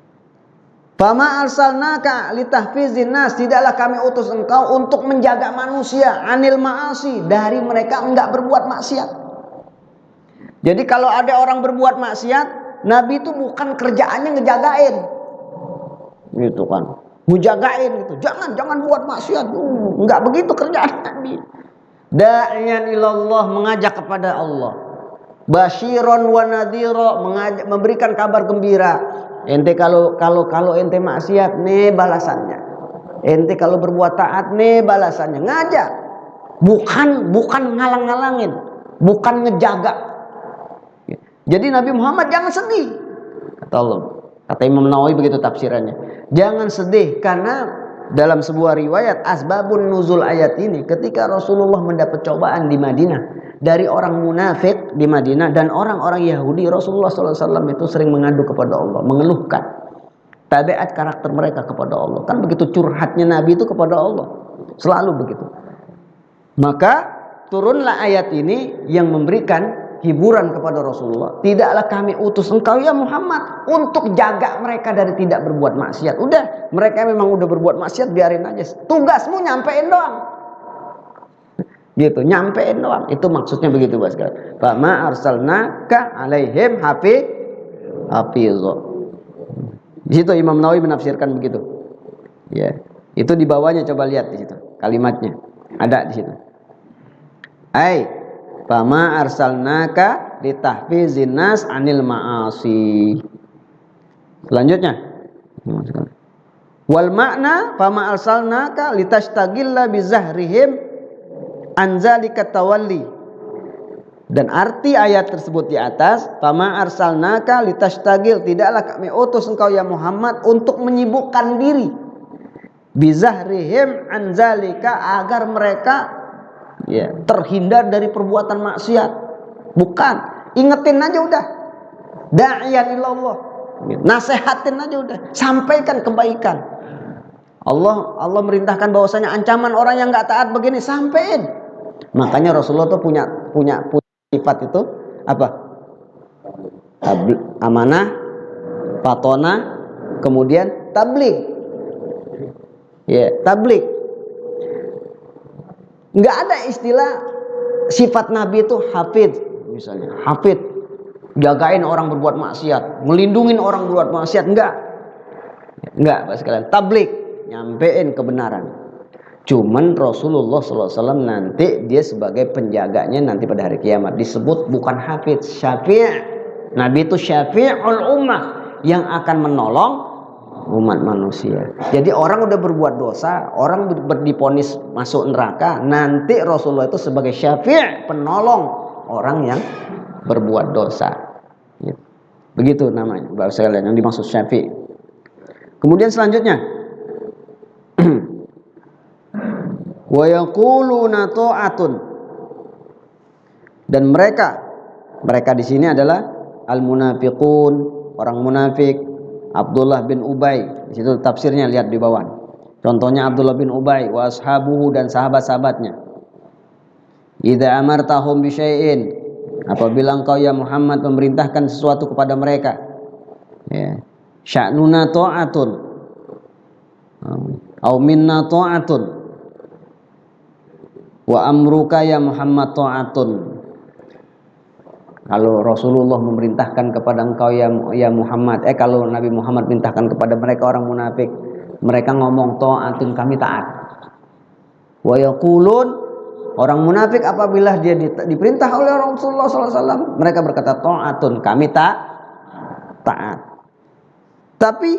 Fama arsalnaka litahfizin nas, tidaklah kami utus engkau untuk menjaga manusia anil ma'asi, dari mereka enggak berbuat maksiat. Jadi kalau ada orang berbuat maksiat, Nabi itu bukan kerjaannya ngejagain, gitu kan, ngejagain gitu. Jangan buat maksiat, enggak begitu kerjaan Nabi. Da'iyan ilallah, mengajak kepada Allah. Basyiron wa nadhira, memberikan kabar gembira. Ente kalau ente maksiat, nih balasannya. Ente kalau berbuat taat, nih balasannya. Ngajak, bukan ngalang-ngalangin, bukan ngejaga. Jadi Nabi Muhammad jangan sedih, kata Allah. Kata Imam Nawawi begitu tafsirannya. Jangan sedih, karena dalam sebuah riwayat asbabun nuzul ayat ini, ketika Rasulullah mendapat cobaan di Madinah dari orang munafik di Madinah dan orang-orang Yahudi, Rasulullah SAW itu sering mengadu kepada Allah, mengeluhkan tabiat karakter mereka kepada Allah. Kan begitu curhatnya Nabi itu kepada Allah, selalu begitu. Maka turunlah ayat ini yang memberikan hiburan kepada Rasulullah. Tidaklah kami utus engkau ya Muhammad untuk jaga mereka dari tidak berbuat maksiat. Udah, mereka memang udah berbuat maksiat, biarin aja. Tugasmu nyampein doang. Gitu, nyampein doang. Itu maksudnya begitu, Bos. Fa ma arsalnaka alaihim hafizha. Di situ Imam Nawawi menafsirkan begitu. Ya. Itu di bawahnya, coba lihat di situ kalimatnya. Ada di situ. Fama arsalnaka litahfizin nas anil ma'asi. Selanjutnya, wal makna fama arsalnaka litastagilla bizahrihim anzalika tawalli. Dan arti ayat tersebut di atas, fama arsalnaka litastagil, tidaklah kami utus engkau ya Muhammad untuk menyibukkan diri bizahrihim anzalika, agar mereka ya terhindar dari perbuatan maksiat. Bukan, ingetin aja udah. Da'iyan ilallah, nasehatin aja udah, sampaikan kebaikan. Allah merintahkan bahwasanya ancaman orang yang nggak taat begini, sampein. Makanya Rasulullah tuh punya sifat itu apa? Amanah, patona, kemudian tabligh. Ya, tabligh. Nggak ada istilah sifat Nabi itu hafid, misalnya hafid, jagain orang berbuat maksiat, melindungin orang berbuat maksiat, enggak Pak sekalian. Tabligh, nyampein kebenaran. Cuman Rasulullah SAW nanti dia sebagai penjaganya nanti pada hari kiamat disebut bukan hafid, syafi'. Nabi itu syafi'ul ummah, yang akan menolong umat manusia. Jadi orang udah berbuat dosa, orang diponis masuk neraka, nanti Rasulullah itu sebagai syafi', penolong orang yang berbuat dosa. Begitu namanya bahasa lain yang dimaksud syafi'. Kemudian selanjutnya, wa yaquluna ta'atun, dan mereka di sini adalah al-munafiqun, orang munafik. Abdullah bin Ubay, di situ tafsirnya lihat di bawah. Contohnya Abdullah bin Ubay wa ashabuhu, dan sahabat-sahabatnya. Idza amartahum bi syai'in, apabila engkau ya Muhammad memerintahkan sesuatu kepada mereka, ya, sya'nuna ta'atun au minna ta'atun wa amruka ya Muhammad ta'atun. Kalau Rasulullah memerintahkan kepada engkau ya Muhammad, kalau Nabi Muhammad mintakan kepada mereka orang munafik, mereka ngomong ta'atun, kami taat. Wa yaqulun, orang munafik apabila dia diperintah oleh Rasulullah SAW, mereka berkata ta'atun, kami taat. Tapi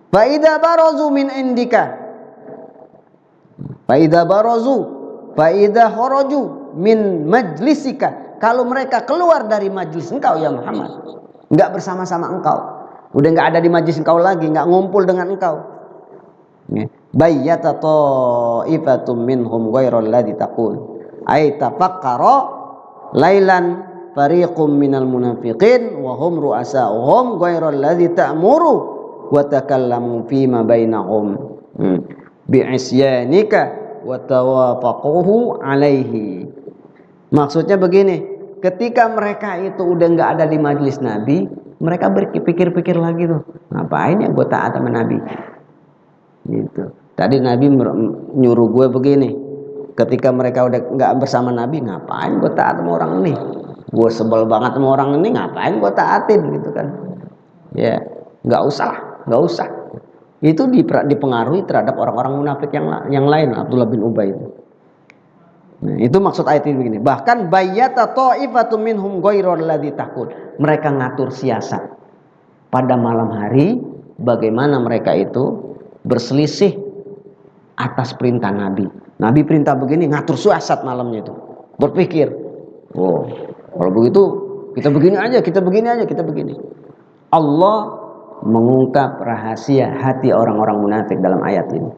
fa idza barazu min indika, fa idza barazu, fa idza kharaju min majlisika, kalau mereka keluar dari majlis engkau ya Muhammad, enggak bersama-sama engkau, udah enggak ada di majlis engkau lagi, enggak ngumpul dengan engkau, bayyata ta'ifatum minhum ghairal ladzi taqul, ay tafakkara lailan fariqum minal munafiqin wa hum ru'asa'uhum ghairal ladzi ta'muru wa takallamu fima bainahum bi'isyanika wa tawafaquhu alaihi. Maksudnya begini, ketika mereka itu udah nggak ada di majelis Nabi, mereka berpikir-pikir lagi tuh, ngapain ya gue taat sama Nabi gitu. Tadi Nabi nyuruh gue begini, ketika mereka udah nggak bersama Nabi, ngapain gue taat sama orang ini, gue sebel banget sama orang ini, ngapain gue taatin gitu kan. Ya nggak usah. Itu dipengaruhi terhadap orang-orang munafik yang lain, Abdullah bin Ubay itu. Nah, itu maksud ayat ini begini. Bahkan bayyata ta'ifatum minhum ghairal ladzi taqul. Mereka ngatur siasat pada malam hari, bagaimana mereka itu berselisih atas perintah Nabi. Nabi perintah begini, ngatur siasat malamnya itu. Berpikir, oh, kalau begitu kita begini aja. Allah mengungkap rahasia hati orang-orang munafik dalam ayat ini.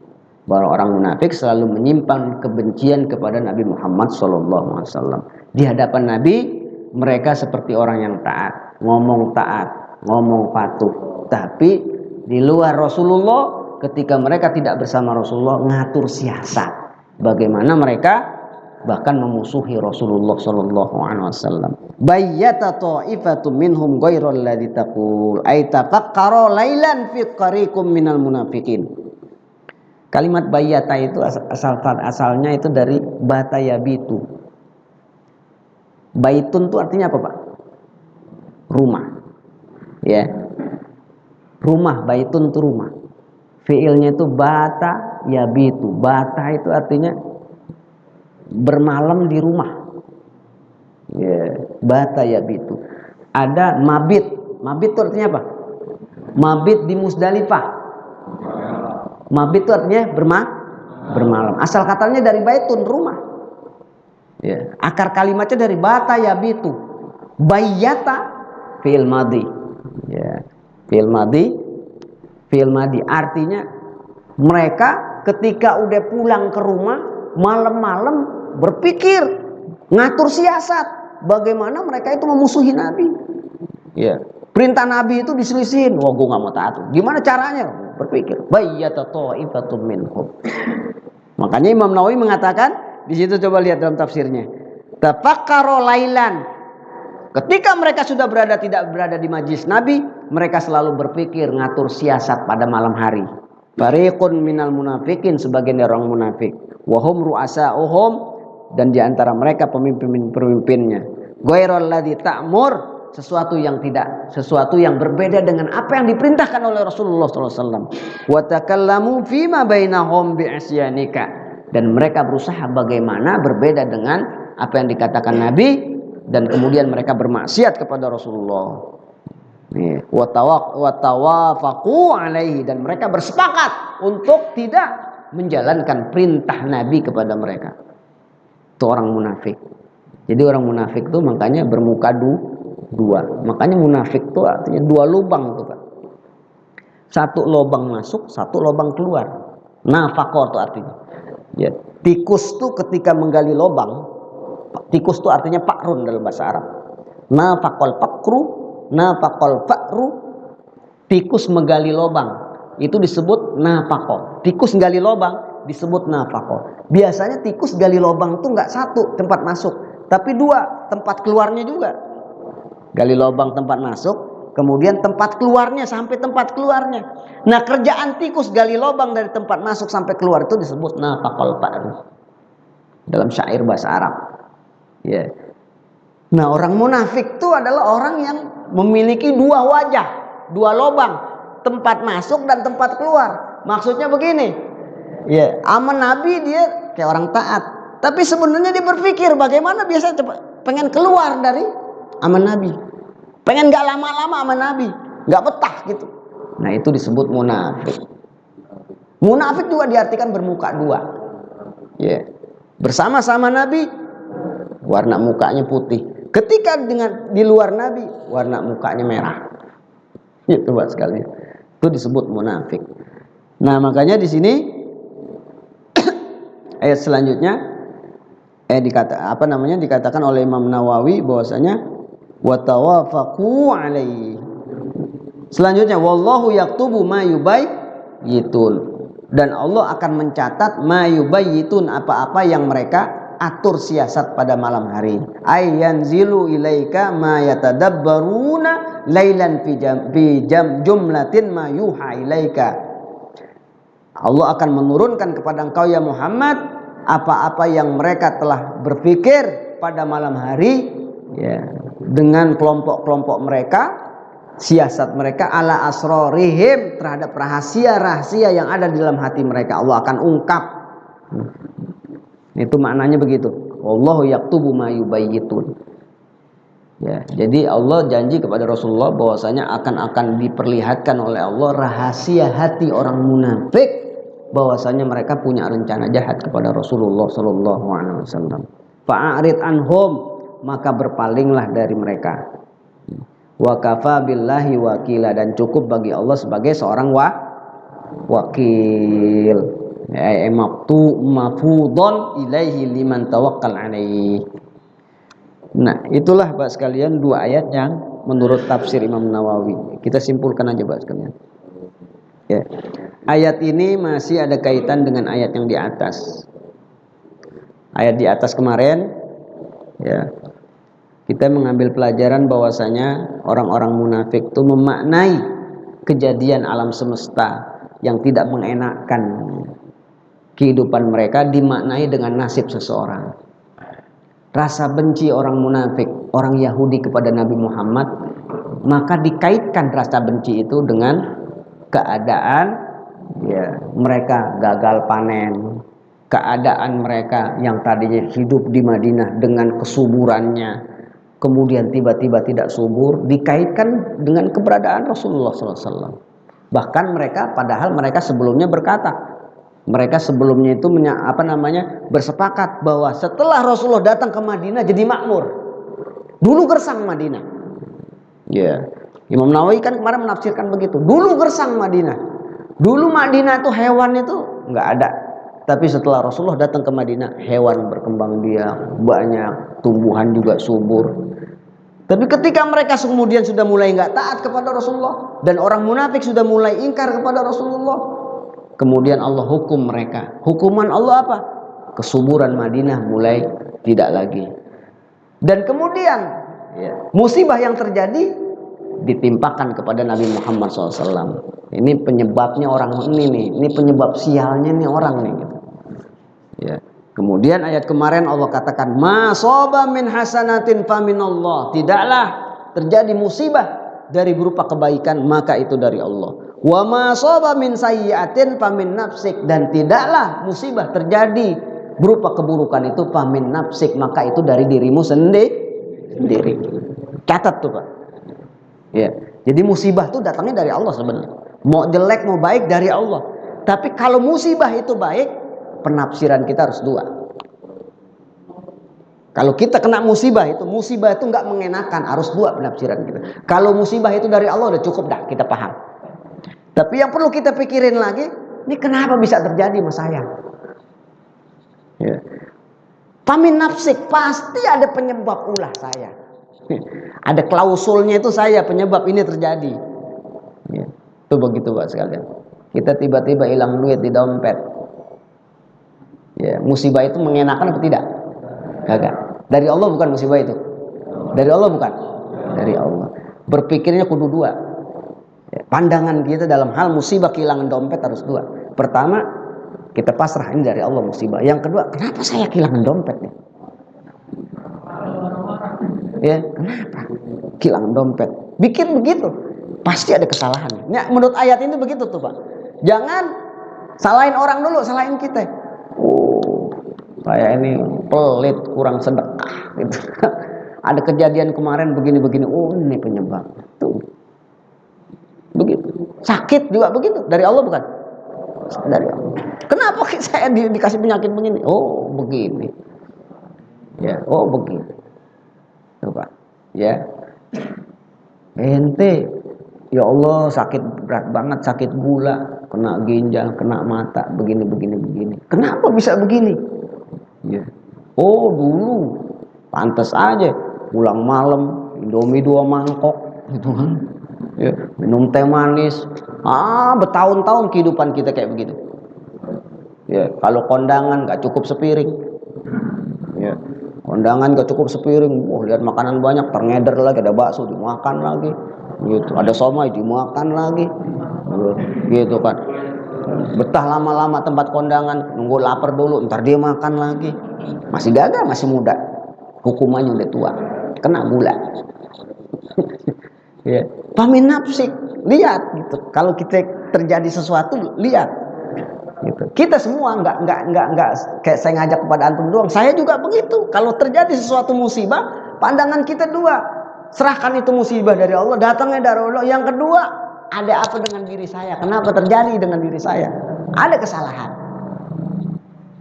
Bahwa orang munafik selalu menyimpan kebencian kepada Nabi Muhammad SAW. Di hadapan Nabi, mereka seperti orang yang taat, ngomong patuh. Tapi di luar Rasulullah, ketika mereka tidak bersama Rasulullah, ngatur siasat. Bagaimana mereka bahkan memusuhi Rasulullah SAW. Bayyata ta'ifatum minhum ghairal ladzi taqul, ay tafakkara lailan fi qarikum minal munafiqin. Kalimat bayyata itu asalnya itu dari bata yabitu. Baitun itu artinya apa, Pak? Rumah. Ya. Rumah, baitun itu rumah. Fiilnya itu bata yabitu. Bata itu artinya bermalam di rumah. Ya, bata yabitu. Ada mabit. Mabit itu artinya apa? Mabit di Musdalifah. Mabit itu artinya bermalam. Asal katanya dari baitun, rumah. Ya. Akar kalimatnya dari bata yabitu. Bayyata fi'il madhi. Ya. Fi'il madhi artinya mereka ketika udah pulang ke rumah malam-malam berpikir, ngatur siasat bagaimana mereka itu memusuhi Nabi. Ya. Perintah Nabi itu diselisihin. Wah, gue gak mau taat. Gimana caranya? Berpikir. Bayyata ta'ifatum minhum. Makanya Imam Nawawi mengatakan, di situ coba lihat dalam tafsirnya. Tafakkara lailan. Ketika mereka sudah tidak berada di majlis Nabi, mereka selalu berpikir ngatur siasat pada malam hari. Fariqun minal munafikin, sebagian dari orang munafik. Wa hum ru'asa'uhum, dan di antara mereka pemimpin-pemimpinnya. Ghairal ladzi ta'mur, sesuatu yang berbeda dengan apa yang diperintahkan oleh Rasulullah SAW. Wa takallamu fima bainahum bi'isyanika, dan mereka berusaha bagaimana berbeda dengan apa yang dikatakan Nabi, dan kemudian mereka bermaksiat kepada Rasulullah. Wa tawafaqu alaihi, dan mereka bersepakat untuk tidak menjalankan perintah Nabi kepada mereka. Itu orang munafik. Jadi orang munafik itu makanya bermuka dua. Makanya munafik itu artinya dua lubang tuh, Pak. Satu lubang masuk, satu lubang keluar. Nafaqah itu artinya. Ya, tikus tuh ketika menggali lubang, tikus itu artinya pakrun dalam bahasa Arab. Nafaqal fa'ru, tikus menggali lubang, itu disebut nafaqah. Tikus gali lubang disebut nafaqah. Biasanya tikus gali lubang tuh nggak satu tempat masuk, tapi dua. tempat keluarnya juga. Gali lubang tempat masuk, kemudian tempat keluarnya sampai tempat keluarnya. Nah, kerjaan tikus gali lubang dari tempat masuk sampai keluar itu disebut nafaqal fa'ri dalam syair bahasa Arab. Ya. Nah, orang munafik itu adalah orang yang memiliki dua wajah, dua lubang, tempat masuk dan tempat keluar. Maksudnya begini, ya, aman Nabi dia kayak orang taat, tapi sebenarnya dia berpikir bagaimana biasa pengen keluar dari aman Nabi, pengen gak lama-lama aman Nabi, gak betah gitu. Nah, itu disebut munafik. Munafik juga diartikan bermuka dua, ya, bersama-sama Nabi warna mukanya putih, ketika dengan di luar Nabi warna mukanya merah. Itu buat sekalian, itu disebut munafik. Nah, makanya di sini ayat selanjutnya dikatakan oleh Imam Nawawi bahwasanya wa tawafaqu alaihi. Selanjutnya wallahu yaktubu ma yubayyitun, dan Allah akan mencatat ma yubayyitun, apa-apa yang mereka atur siasat pada malam hari. Ayyanzilu ilaika ma yatadabbaruna lailan fi jumlatin ma yuha ilaika. Allah akan menurunkan kepada engkau ya Muhammad apa-apa yang mereka telah berpikir pada malam hari, ya, dengan kelompok-kelompok mereka, siasat mereka, ala asrorihim, terhadap rahasia-rahasia yang ada di dalam hati mereka. Allah akan ungkap. Itu maknanya begitu. Wallahu yaktubu ma yubayyitun. Ya, jadi Allah janji kepada Rasulullah bahwasanya akan diperlihatkan oleh Allah rahasia hati orang munafik, bahwasanya mereka punya rencana jahat kepada Rasulullah sallallahu alaihi wasallam. Fa'arid anhum, maka berpalinglah dari mereka. Wa kafa billahi wakila, dan cukup bagi Allah sebagai seorang wakil. Mafudon ilaihi liman tawakkal alaihi. Nah, itulah Bapak sekalian dua ayat yang menurut tafsir Imam Nawawi. Kita simpulkan aja Bapak sekalian. Ya. Ayat ini masih ada kaitan dengan ayat yang di atas. Ayat di atas kemarin, ya, kita mengambil pelajaran bahwasanya orang-orang munafik itu memaknai kejadian alam semesta yang tidak mengenakkan kehidupan mereka dimaknai dengan nasib seseorang. Rasa benci orang munafik, orang Yahudi kepada Nabi Muhammad, maka dikaitkan rasa benci itu dengan keadaan, ya, mereka gagal panen, keadaan mereka yang tadinya hidup di Madinah dengan kesuburannya, kemudian tiba-tiba tidak subur, dikaitkan dengan keberadaan Rasulullah SAW. Bahkan padahal mereka sebelumnya berkata, mereka sebelumnya itu bersepakat bahwa setelah Rasulullah datang ke Madinah jadi makmur. Dulu gersang Madinah. Ya, Imam Nawawi kan kemarin menafsirkan begitu. Dulu gersang Madinah. Dulu Madinah itu hewan itu nggak ada. Tapi setelah Rasulullah datang ke Madinah, hewan berkembang biak, banyak, tumbuhan juga subur. Tapi ketika mereka kemudian sudah mulai nggak taat kepada Rasulullah, dan orang munafik sudah mulai ingkar kepada Rasulullah, kemudian Allah hukum mereka. Hukuman Allah apa? Kesuburan Madinah mulai tidak lagi. Dan kemudian, ya, musibah yang terjadi ditimpakan kepada Nabi Muhammad SAW. Ini penyebabnya orang ini nih. Ini penyebab sialnya nih orang nih. Gitu. Ya. Kemudian ayat kemarin Allah katakan, ma soba min hasanatin faminallah. Tidaklah terjadi musibah dari berupa kebaikan, maka itu dari Allah. Wa ma soba min sayyi'atin famin nafsik, dan tidaklah musibah terjadi berupa keburukan itu famin nafsik, maka itu dari dirimu sendiri. Catat tuh Pak. Ya. Jadi musibah itu datangnya dari Allah sebenarnya. Mau jelek mau baik dari Allah. Tapi kalau musibah itu baik, penafsiran kita harus dua. Kalau kita kena musibah itu nggak mengenakan, harus dua penafsiran kita. Kalau musibah itu dari Allah udah cukup dah, kita paham. Tapi yang perlu kita pikirin lagi, ini kenapa bisa terjadi sama saya? Ya. Pamin nafsik, pasti ada penyebab ulah saya. Ada klausulnya itu saya, penyebab ini terjadi. Ya. Itu begitu Pak sekalian. Kita tiba-tiba hilang duit di dompet. Ya, musibah itu mengenakan atau tidak? Kagak. Dari Allah bukan musibah itu. Dari Allah bukan? Dari Allah. Berpikirnya kudu dua. Pandangan kita dalam hal musibah kehilangan dompet harus dua. Pertama, kita pasrah ini dari Allah musibah. Yang kedua, kenapa saya kehilangan dompet nih? Ya, kenapa? Kehilangan dompet. Bikin begitu. Pasti ada kesalahan. Ya, menurut ayat ini begitu tuh, Pak. Jangan salahin orang dulu, salahin kita. Oh, saya ini pelit, kurang sedekah gitu. Ada kejadian kemarin begini-begini. Oh, ini penyebab. Tuh. Begitu. Sakit juga begitu. Dari Allah bukan? Dari Allah. Kenapa saya dikasih penyakit begini? Oh, begini. Ya, oh begini. Coba. Ya. Ente, ya Allah sakit berat banget, sakit gula, kena ginjal, kena mata, begini. Kenapa bisa begini? Ya. Oh, dulu pantas aja pulang malam Indomie 2 mangkok gitu kan. Ya, minum teh manis. Bertahun-tahun kehidupan kita kayak begitu. Ya, kalau kondangan gak cukup sepiring. Ya, kondangan gak cukup sepiring. Lihat makanan banyak, terngeder lagi, ada bakso dimakan lagi. Gitu, ada somai dimakan lagi. Gitu kan. Betah lama-lama tempat kondangan, nunggu lapar dulu, ntar dia makan lagi. Masih gagal, masih muda. Hukumannya udah tua, kena gula. Ya, pamin nafsik, lihat gitu. Kalau kita terjadi sesuatu, lihat. Gitu. Kita semua nggak kayak saya ngajak kepada antum doang. Saya juga begitu. Kalau terjadi sesuatu musibah, pandangan kita dua. Serahkan itu musibah dari Allah, datangnya dari Allah. Yang kedua, ada apa dengan diri saya? Kenapa terjadi dengan diri saya? Ada kesalahan.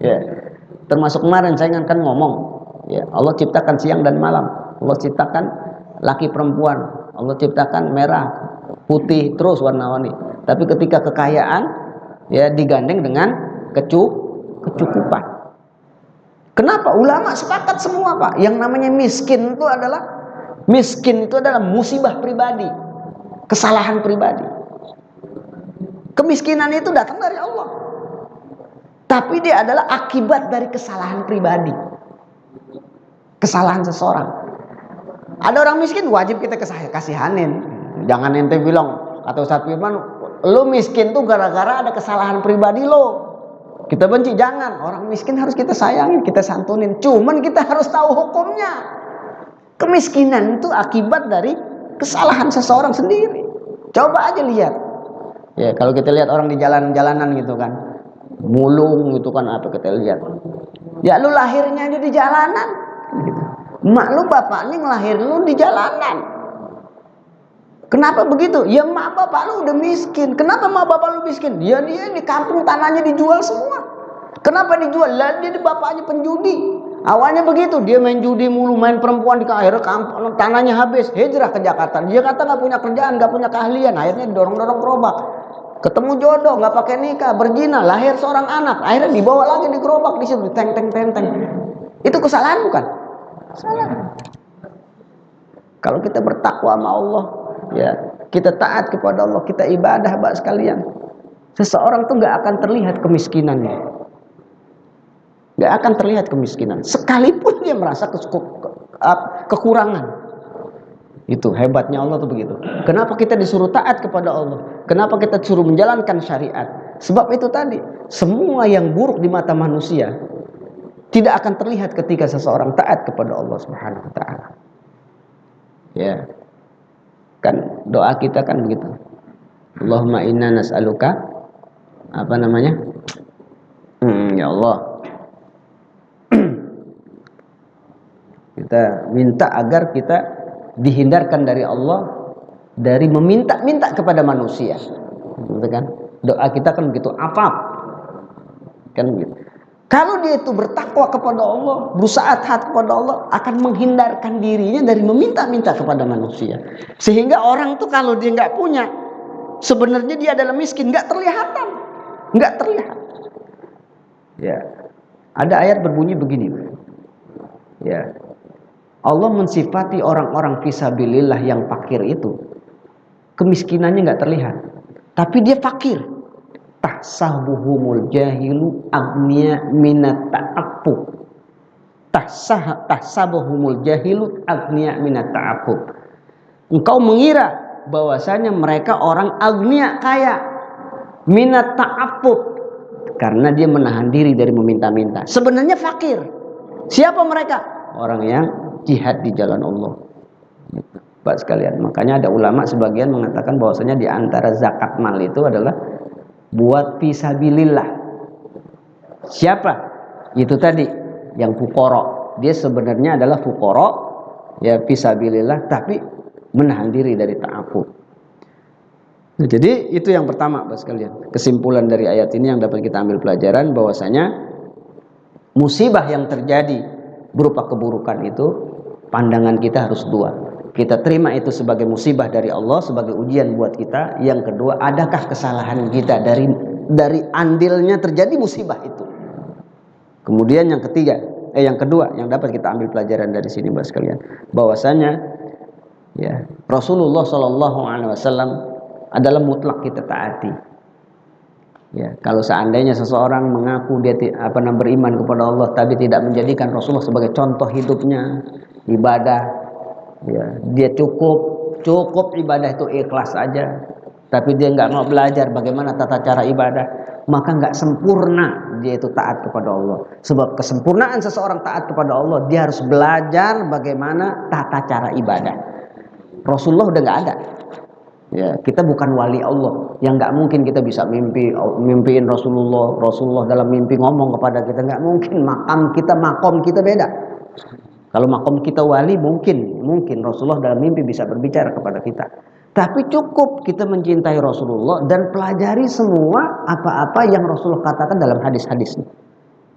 Ya. Termasuk kemarin saya kan ngomong, ya, Allah ciptakan siang dan malam. Allah ciptakan laki perempuan. Allah ciptakan merah, putih, terus warna-warni. Tapi ketika kekayaan, ya digandeng dengan kecukupan. Kenapa? Ulama sepakat semua, Pak. Yang namanya miskin itu adalah musibah pribadi, kesalahan pribadi. Kemiskinan itu datang dari Allah, tapi dia adalah akibat dari kesalahan pribadi, kesalahan seseorang. Ada orang miskin, wajib kita kasihanin. Jangan ente bilang, kata Ustaz Firman, lu miskin tuh gara-gara ada kesalahan pribadi lo. Kita benci, jangan. Orang miskin harus kita sayangin, kita santunin. Cuman kita harus tahu hukumnya. Kemiskinan itu akibat dari kesalahan seseorang sendiri. Coba aja lihat. Ya, kalau kita lihat orang di jalan-jalanan gitu kan, mulung gitu kan, apa kita lihat. Ya lu lahirnya aja di jalanan gitu. Mak lu bapaknya ngelahirin lu di jalanan. Kenapa begitu? Ya mak bapak lu udah miskin. Kenapa mak bapak lu miskin? Ya dia di kampung tanahnya dijual semua. Kenapa dijual? Lah dia bapaknya penjudi. Awalnya begitu, dia main judi mulu, main perempuan, di akhirnya kampung tanahnya habis, hijrah ke Jakarta. Dia kata nggak punya kerjaan, nggak punya keahlian, akhirnya didorong-dorong gerobak. Ketemu jodoh, nggak pakai nikah, berzina, lahir seorang anak, akhirnya dibawa lagi di gerobak, di situ teng. Itu kesalahan bukan? Salah. Kalau kita bertakwa sama Allah, ya kita taat kepada Allah, kita ibadah, Pak sekalian. Seseorang tuh nggak akan terlihat kemiskinannya, nggak akan terlihat kemiskinan, sekalipun dia merasa kekurangan. Itu hebatnya Allah tuh begitu. Kenapa kita disuruh taat kepada Allah? Kenapa kita disuruh menjalankan syariat? Sebab itu tadi, semua yang buruk di mata manusia tidak akan terlihat ketika seseorang taat kepada Allah Subhanahu wa taala. Ya. Kan doa kita kan begitu. Allahumma inna nas'aluka apa namanya? Ya Allah. Kita minta agar kita dihindarkan dari Allah dari meminta-minta kepada manusia. Gitu kan? Doa kita kan begitu, afaf. Kan begitu. Kalau dia itu bertakwa kepada Allah, berusaha taat kepada Allah, akan menghindarkan dirinya dari meminta-minta kepada manusia. Sehingga orang tuh kalau dia nggak punya, sebenarnya dia adalah miskin, nggak terlihat. Ya, ada ayat berbunyi begini. Ya, Allah mensifati orang-orang fisabilillah yang fakir itu, kemiskinannya nggak terlihat, tapi dia fakir. Tahsabuhumul jahilu agniya minat ta'affuf. tahsabuhumul jahilu agniya minat ta'affuf. Engkau mengira bahwasanya mereka orang agniya, kaya, minat ta'affuf, karena dia menahan diri dari meminta-minta. Sebenarnya fakir. Siapa mereka? Orang yang jihad di jalan Allah. Pak sekalian, makanya ada ulama sebagian mengatakan bahwasanya di antara zakat mal itu adalah buat fisabilillah. Siapa? Itu tadi yang fuqara. Dia sebenarnya adalah fuqara, ya fisabilillah, tapi menahan diri dari ta'affuf. Nah, jadi itu yang pertama, Pak sekalian. Kesimpulan dari ayat ini yang dapat kita ambil pelajaran bahwasanya musibah yang terjadi berupa keburukan itu pandangan kita harus dua. Kita terima itu sebagai musibah dari Allah, sebagai ujian buat kita. Yang kedua, adakah kesalahan kita dari andilnya terjadi musibah itu? Kemudian yang kedua yang dapat kita ambil pelajaran dari sini, Mbak sekalian, bahwasanya ya Rasulullah SAW adalah mutlak kita taati. Ya, kalau seandainya seseorang mengaku dia beriman kepada Allah tapi tidak menjadikan Rasulullah sebagai contoh hidupnya, ibadah, ya, dia cukup ibadah itu ikhlas aja, tapi dia nggak mau belajar bagaimana tata cara ibadah, maka nggak sempurna dia itu taat kepada Allah. Sebab kesempurnaan seseorang taat kepada Allah, dia harus belajar bagaimana tata cara ibadah. Rasulullah udah nggak ada. Ya, kita bukan wali Allah yang nggak mungkin kita bisa mimpiin Rasulullah dalam mimpi ngomong kepada kita, nggak mungkin. Makom kita beda. Kalau makom kita wali mungkin Rasulullah dalam mimpi bisa berbicara kepada kita. Tapi cukup kita mencintai Rasulullah dan pelajari semua apa-apa yang Rasulullah katakan dalam hadis-hadisnya.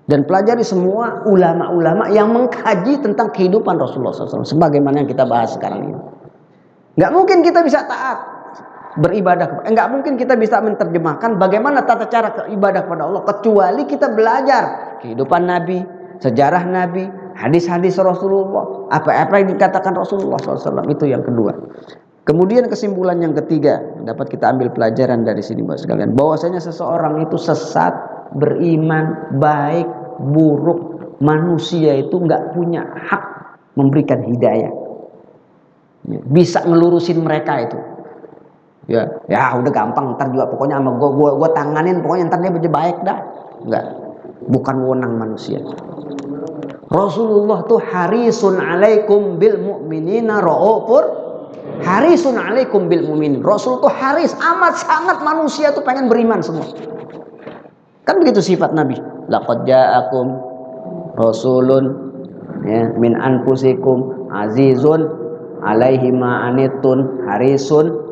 Dan pelajari semua ulama-ulama yang mengkaji tentang kehidupan Rasulullah SAW. Sebagaimana yang kita bahas sekarang ini. Nggak mungkin kita bisa taat beribadah. Nggak mungkin kita bisa menerjemahkan bagaimana tata cara ibadah kepada Allah. Kecuali kita belajar kehidupan Nabi, sejarah Nabi, hadis-hadis Rasulullah, apa-apa yang dikatakan Rasulullah SAW. Itu yang kedua. Kemudian kesimpulan yang ketiga dapat kita ambil pelajaran dari sini, Bapak sekalian, bahwasanya seseorang itu sesat, beriman, baik, buruk, manusia itu nggak punya hak memberikan hidayah. Bisa ngelurusin mereka itu. Ya udah gampang, ntar juga pokoknya sama gue tanganin, pokoknya ntar dia baik dah. Enggak, bukan wewenang manusia. Rasulullah tuh harisun alaikum bil mu'minina ra'ufur harisun alaikum bil mu'minin. Rasul tuh haris, amat sangat manusia tuh pengen beriman semua. Kan begitu sifat Nabi. Laqad ja'akum rasulun ya min anfusikum azizun alaihi ma anitun harisun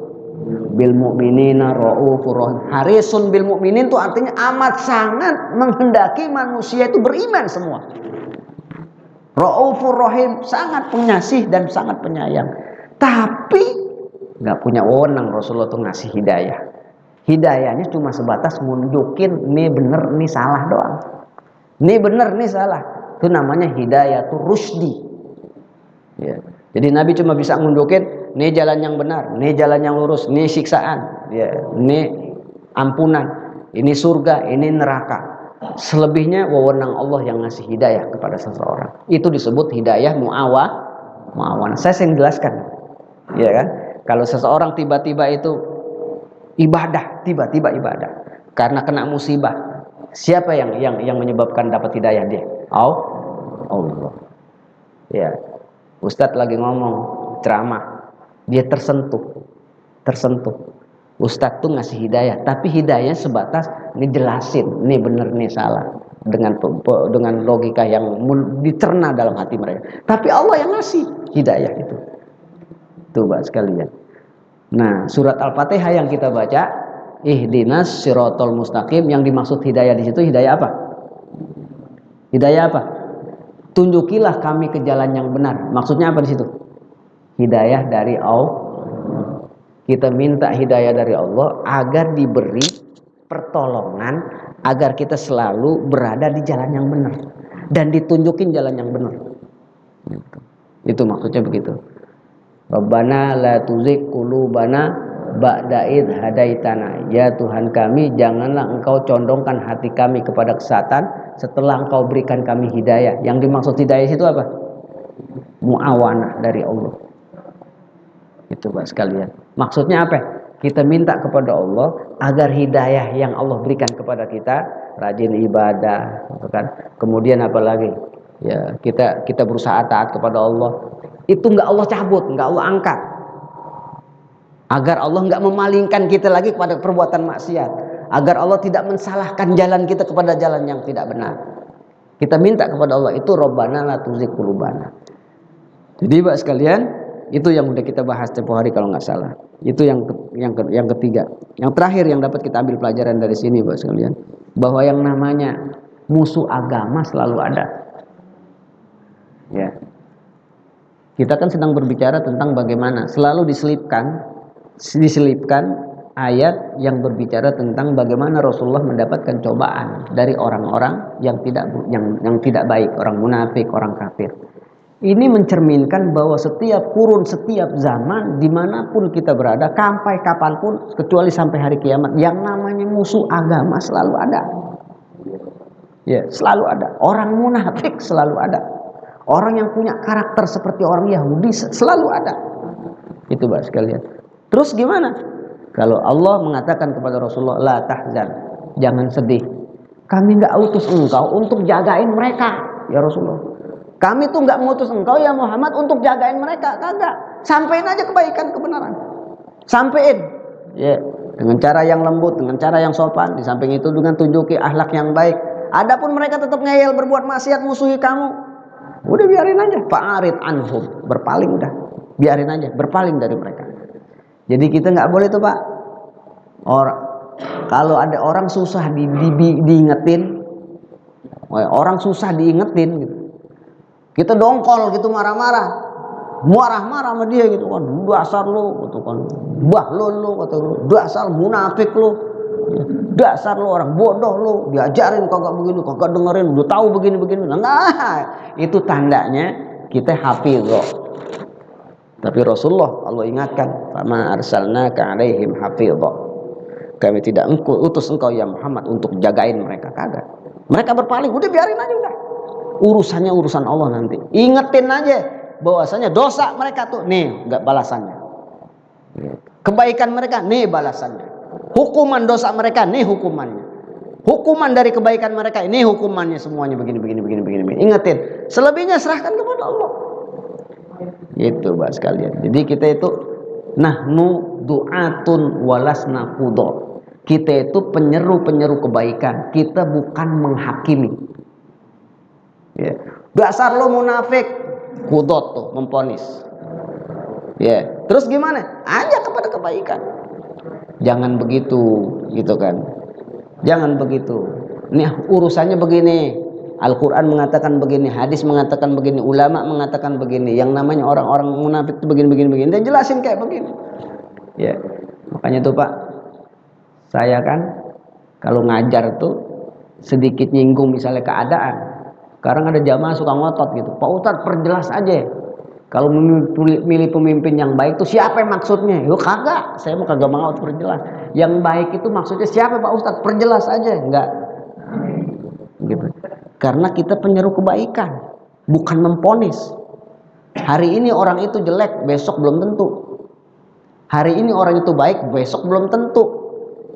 bil mu'minina ra'ufur rahim. Harisun bil mu'minin itu artinya amat sangat menghendaki manusia itu beriman semua. Ra'ufur rahim, sangat pengasih dan sangat penyayang. Tapi nggak punya wewenang Rasulullah tuh ngasih hidayah. Hidayahnya cuma sebatas nunjukin nih bener nih salah doang. Nih bener nih salah. Itu namanya hidayah tuh rusdi. Ya. Jadi Nabi cuma bisa nunjukin nih jalan yang benar, nih jalan yang lurus, nih siksaan, ya, nih ampunan, ini surga, ini neraka. Selebihnya wewenang Allah yang ngasih hidayah kepada seseorang. Itu disebut hidayah mu'awanah. Saya sering jelaskan, ya kan? Kalau seseorang tiba-tiba itu ibadah karena kena musibah, siapa yang menyebabkan dapat hidayah dia? Allah. Ya, Ustadz lagi ngomong ceramah, dia tersentuh. Ustadz tuh ngasih hidayah, tapi hidayahnya sebatas ini jelasin, ini bener, ini salah, dengan logika yang dicerna dalam hati mereka. Tapi Allah yang ngasih hidayah itu. Tuh Pak sekalian. Nah, surat Al-Fatihah yang kita baca, ihdinas siratal mustaqim, yang dimaksud hidayah di situ hidayah apa? Hidayah apa? Tunjukilah kami ke jalan yang benar. Maksudnya apa di situ? Hidayah dari Allah. Kita minta hidayah dari Allah agar diberi pertolongan, agar kita selalu berada di jalan yang benar dan ditunjukin jalan yang benar. Itu maksudnya begitu. Rabbana la tuzigh qulubana ba'da idh hadaitana. Ya Tuhan kami, janganlah Engkau condongkan hati kami kepada kesesatan setelah engkau berikan kami hidayah. Yang dimaksud hidayah itu apa? Muawanah dari Allah. Itu Pak sekalian. Maksudnya apa? Kita minta kepada Allah agar hidayah yang Allah berikan kepada kita, rajin ibadah, gitu kan. Kemudian apa lagi? Ya, kita berusaha taat kepada Allah. Itu enggak Allah cabut, enggak Allah angkat. Agar Allah enggak memalingkan kita lagi kepada perbuatan maksiat. Agar Allah tidak mensalahkan jalan kita kepada jalan yang tidak benar. Kita minta kepada Allah itu Rabbana la tuzigh qulubana. Jadi Pak sekalian, itu yang udah kita bahas tempoh hari kalau nggak salah. Itu yang ketiga. Yang terakhir yang dapat kita ambil pelajaran dari sini Pak sekalian, bahwa yang namanya musuh agama selalu ada. Ya. Kita kan sedang berbicara tentang bagaimana selalu diselipkan ayat yang berbicara tentang bagaimana Rasulullah mendapatkan cobaan dari orang-orang yang tidak baik, orang munafik, orang kafir. Ini mencerminkan bahwa setiap kurun, setiap zaman, dimanapun kita berada, sampai kapanpun, kecuali sampai hari kiamat, yang namanya musuh agama selalu ada. Ya, selalu ada. Orang munafik selalu ada. Orang yang punya karakter seperti orang Yahudi selalu ada. Itu Pak sekalian. Terus gimana? Kalau Allah mengatakan kepada Rasulullah, la tahzan, jangan sedih. Kami nggak utus engkau untuk jagain mereka, ya Rasulullah. Kami tuh nggak mengutus engkau ya Muhammad untuk jagain mereka, kagak. Sampein aja kebaikan, kebenaran. Sampein. Ya, dengan cara yang lembut, dengan cara yang sopan. Di samping itu dengan tunjuki akhlak yang baik. Adapun mereka tetap ngeyel, berbuat maksiat, musuhi kamu, udah biarin aja. Fa'arid anhum, berpaling udah. Biarin aja, berpaling dari mereka. Jadi kita nggak boleh tuh Pak. Kalau ada orang susah diingetin, orang susah diingetin gitu. Kita dongkol gitu, marah-marah sama dia gitu kan, dasar lu gitu kan, lu kata lu, dasar munafik lu, dasar lu orang bodoh lu, diajarin kagak begini, kagak dengerin, udah tahu begini. Nah, itu tandanya kita hafizah. Tapi Rasulullah Allah ingatkan, "Fama arsalnaka 'alaihim hafizah." Kami tidak utus engkau ya Muhammad untuk jagain mereka, kagak. Mereka berpaling, udah biarin aja udah. Urusannya urusan Allah nanti. Ingetin aja bahwasanya dosa mereka tuh nih enggak balasannya. Kebaikan mereka nih balasannya. Hukuman dosa mereka nih hukumannya. Hukuman dari kebaikan mereka ini hukumannya, semuanya begini. Ingetin. Selebihnya serahkan kepada Allah. Itu Pak sekalian. Jadi kita itu nahnu du'atun walasna qudha. Kita itu penyeru kebaikan. Kita bukan menghakimi. Ya. Dasar lo munafik, kudot tuh memponis. Ya. Terus gimana? Ajak kepada kebaikan. Jangan begitu, gitu kan? Jangan begitu. Nih urusannya begini. Al-Quran mengatakan begini, hadis mengatakan begini, ulama mengatakan begini. Yang namanya orang-orang munafik itu begini. Dia jelasin kayak begini. Ya. Makanya tuh Pak, saya kan kalau ngajar tuh sedikit nyinggung misalnya keadaan. Sekarang ada jamaah suka ngotot gitu. Pak Ustadz perjelas aja. Kalau milih pemimpin yang baik itu siapa yang maksudnya? Yo kagak, saya mau kagak mau perjelas. Yang baik itu maksudnya siapa Pak Ustadz? Perjelas aja, enggak. Gitu. Karena kita penyeru kebaikan, bukan memponis. Hari ini orang itu jelek, besok belum tentu. Hari ini orang itu baik, besok belum tentu.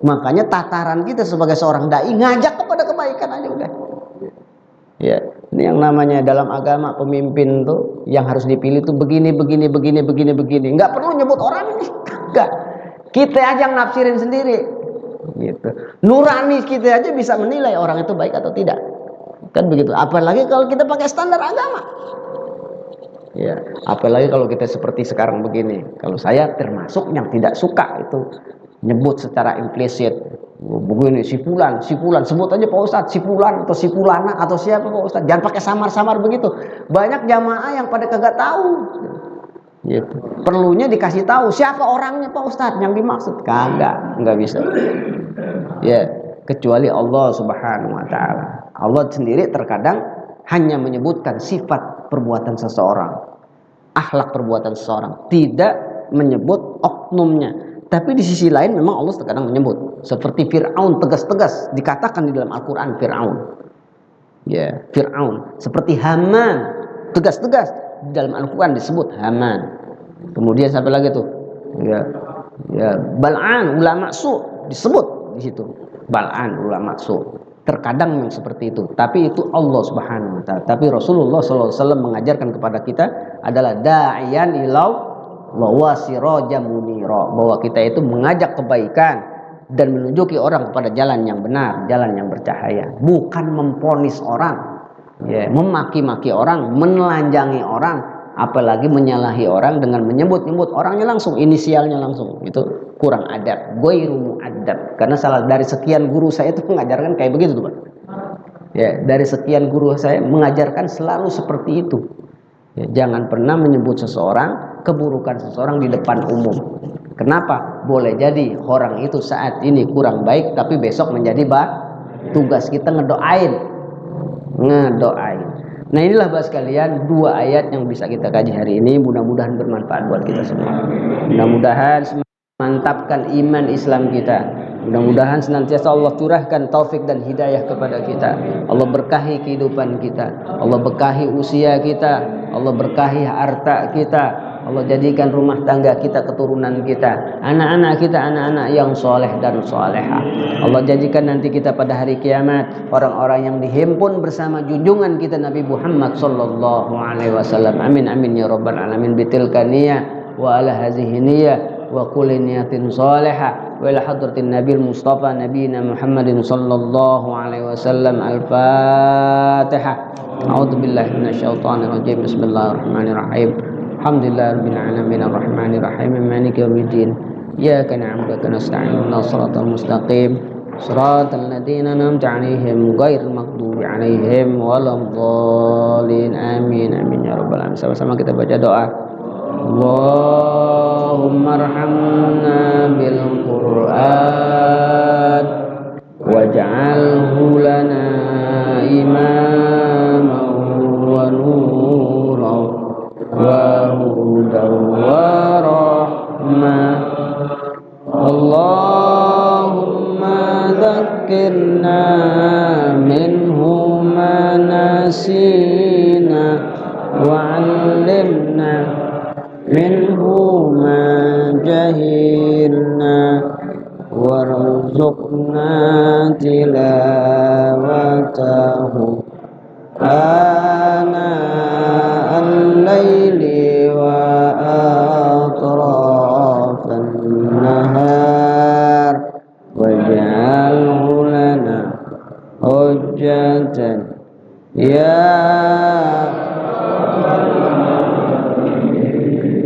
Makanya tataran kita sebagai seorang dai ngajak kepada kebaikan aja udah. Ya, ini yang namanya dalam agama pemimpin tuh yang harus dipilih tuh begini. Nggak perlu nyebut orang ini, enggak. Kita aja yang nafsirin sendiri. Gitu. Nurani kita aja bisa menilai orang itu baik atau tidak. Kan begitu. Apalagi kalau kita pakai standar agama. Ya, apalagi kalau kita seperti sekarang begini. Kalau saya termasuk yang tidak suka itu nyebut secara implisit. Begini si fulan, sebut aja Pak Ustadz, si fulan atau si fulana atau siapa Pak Ustadz. Jangan pakai samar-samar begitu. Banyak jamaah yang pada kagak tahu. Gitu. Perlunya dikasih tahu siapa orangnya Pak Ustadz yang dimaksud. Enggak bisa. Ya, kecuali Allah Subhanahu wa taala. Allah sendiri terkadang hanya menyebutkan sifat perbuatan seseorang, akhlak perbuatan seseorang, tidak menyebut oknumnya. Tapi di sisi lain memang Allah terkadang menyebut. Seperti Fir'aun tegas-tegas dikatakan di dalam Al-Quran Fir'aun. Ya, Fir'aun, seperti Haman. Tegas-tegas di dalam Al-Qur'an disebut Haman. Kemudian sampai lagi tuh. Ya. Ya, Bal'an, ulama su disebut di situ. Bal'an, ulama su. Terkadang memang seperti itu, tapi itu Allah Subhanahu wa taala. Tapi Rasulullah SAW mengajarkan kepada kita adalah da'iyan ilau wa sirajan munira, bahwa kita itu mengajak kebaikan dan menunjuki orang kepada jalan yang benar, jalan yang bercahaya, bukan memponis orang, ya, memaki-maki orang, menelanjangi orang, apalagi menyalahi orang dengan menyebut-nyebut orangnya langsung, inisialnya langsung. Itu kurang adab, ghairu muadab. Karena salah dari sekian guru saya itu mengajarkan kayak begitu tuh, Pak. Ya, dari sekian guru saya mengajarkan selalu seperti itu. Ya, jangan pernah menyebut seseorang, keburukan seseorang di depan umum. Kenapa? Boleh jadi orang itu saat ini kurang baik, tapi besok menjadi baik. Tugas kita ngedoain. Nah, inilah Bapak sekalian, dua ayat yang bisa kita kaji hari ini. Mudah-mudahan bermanfaat buat kita semua. Mudah-mudahan mantapkan iman Islam kita. Mudah-mudahan senantiasa Allah curahkan taufik dan hidayah kepada kita. Allah berkahi kehidupan kita. Allah berkahi usia kita. Allah berkahi harta kita. Allah jadikan rumah tangga kita, keturunan kita, anak-anak kita, anak-anak yang soleh dan soleha. Allah jadikan nanti kita pada hari kiamat orang-orang yang dihimpun bersama junjungan kita Nabi Muhammad sallallahu alaihi wasallam. Amin amin ya rabbal alamin. Bitilka niyah wa ala hazihi niyah wa kulli niyatin salihah wa ila hadratin nabil mustafa nabiyina Muhammadin sallallahu alaihi wasallam. Al-Fatihah. A'udzu billahi minasyaitonir rajim. Bismillahirrahmanirrahim. Alhamdulillahirabbil alamin arrahmanir rahim maliki yaumiddin. Iyyaka na'budu wa nasta'in ihdinas siratal mustaqim siratal ladzina an'amta 'alaihim ghairil maghdubi 'alaihim waladdallin. Amin amin ya rabbal alamin. Sama-sama kita baca doa. Allahumma arhamna bil Qur'an waj'alhu lana imaman wa nuran wa hudan wa rahmah. Allahumma dzakkirna minhu ma nasina wa 'allimna minhu ma jahilna warzuqna tilawatahu ana al-laili wa atrafan nahar waj'alhu lana hujjatan ya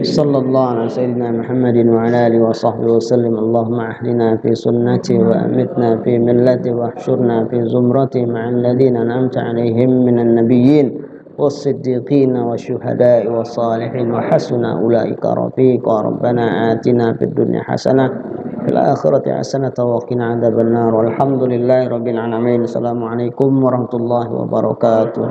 sallallahu ala sayyidina Muhammadin wa ala alihi wa sahbihi wasallam. Allahumma ahdina fi sunnati wa amitna fi millati wa ahsyurna fi zumrati ma'al ladzina an'amta 'alaihim minan nabiyyin was-siddiqin wasyuhada'i was-salihin wa hasuna ulaika rafiqa. Rabbana atina fid dunya hasanah fil akhirati hasanah wa qina adzabannar. Walhamdulillahi rabbil alamin. Assalamualaikum warahmatullahi wabarakatuh.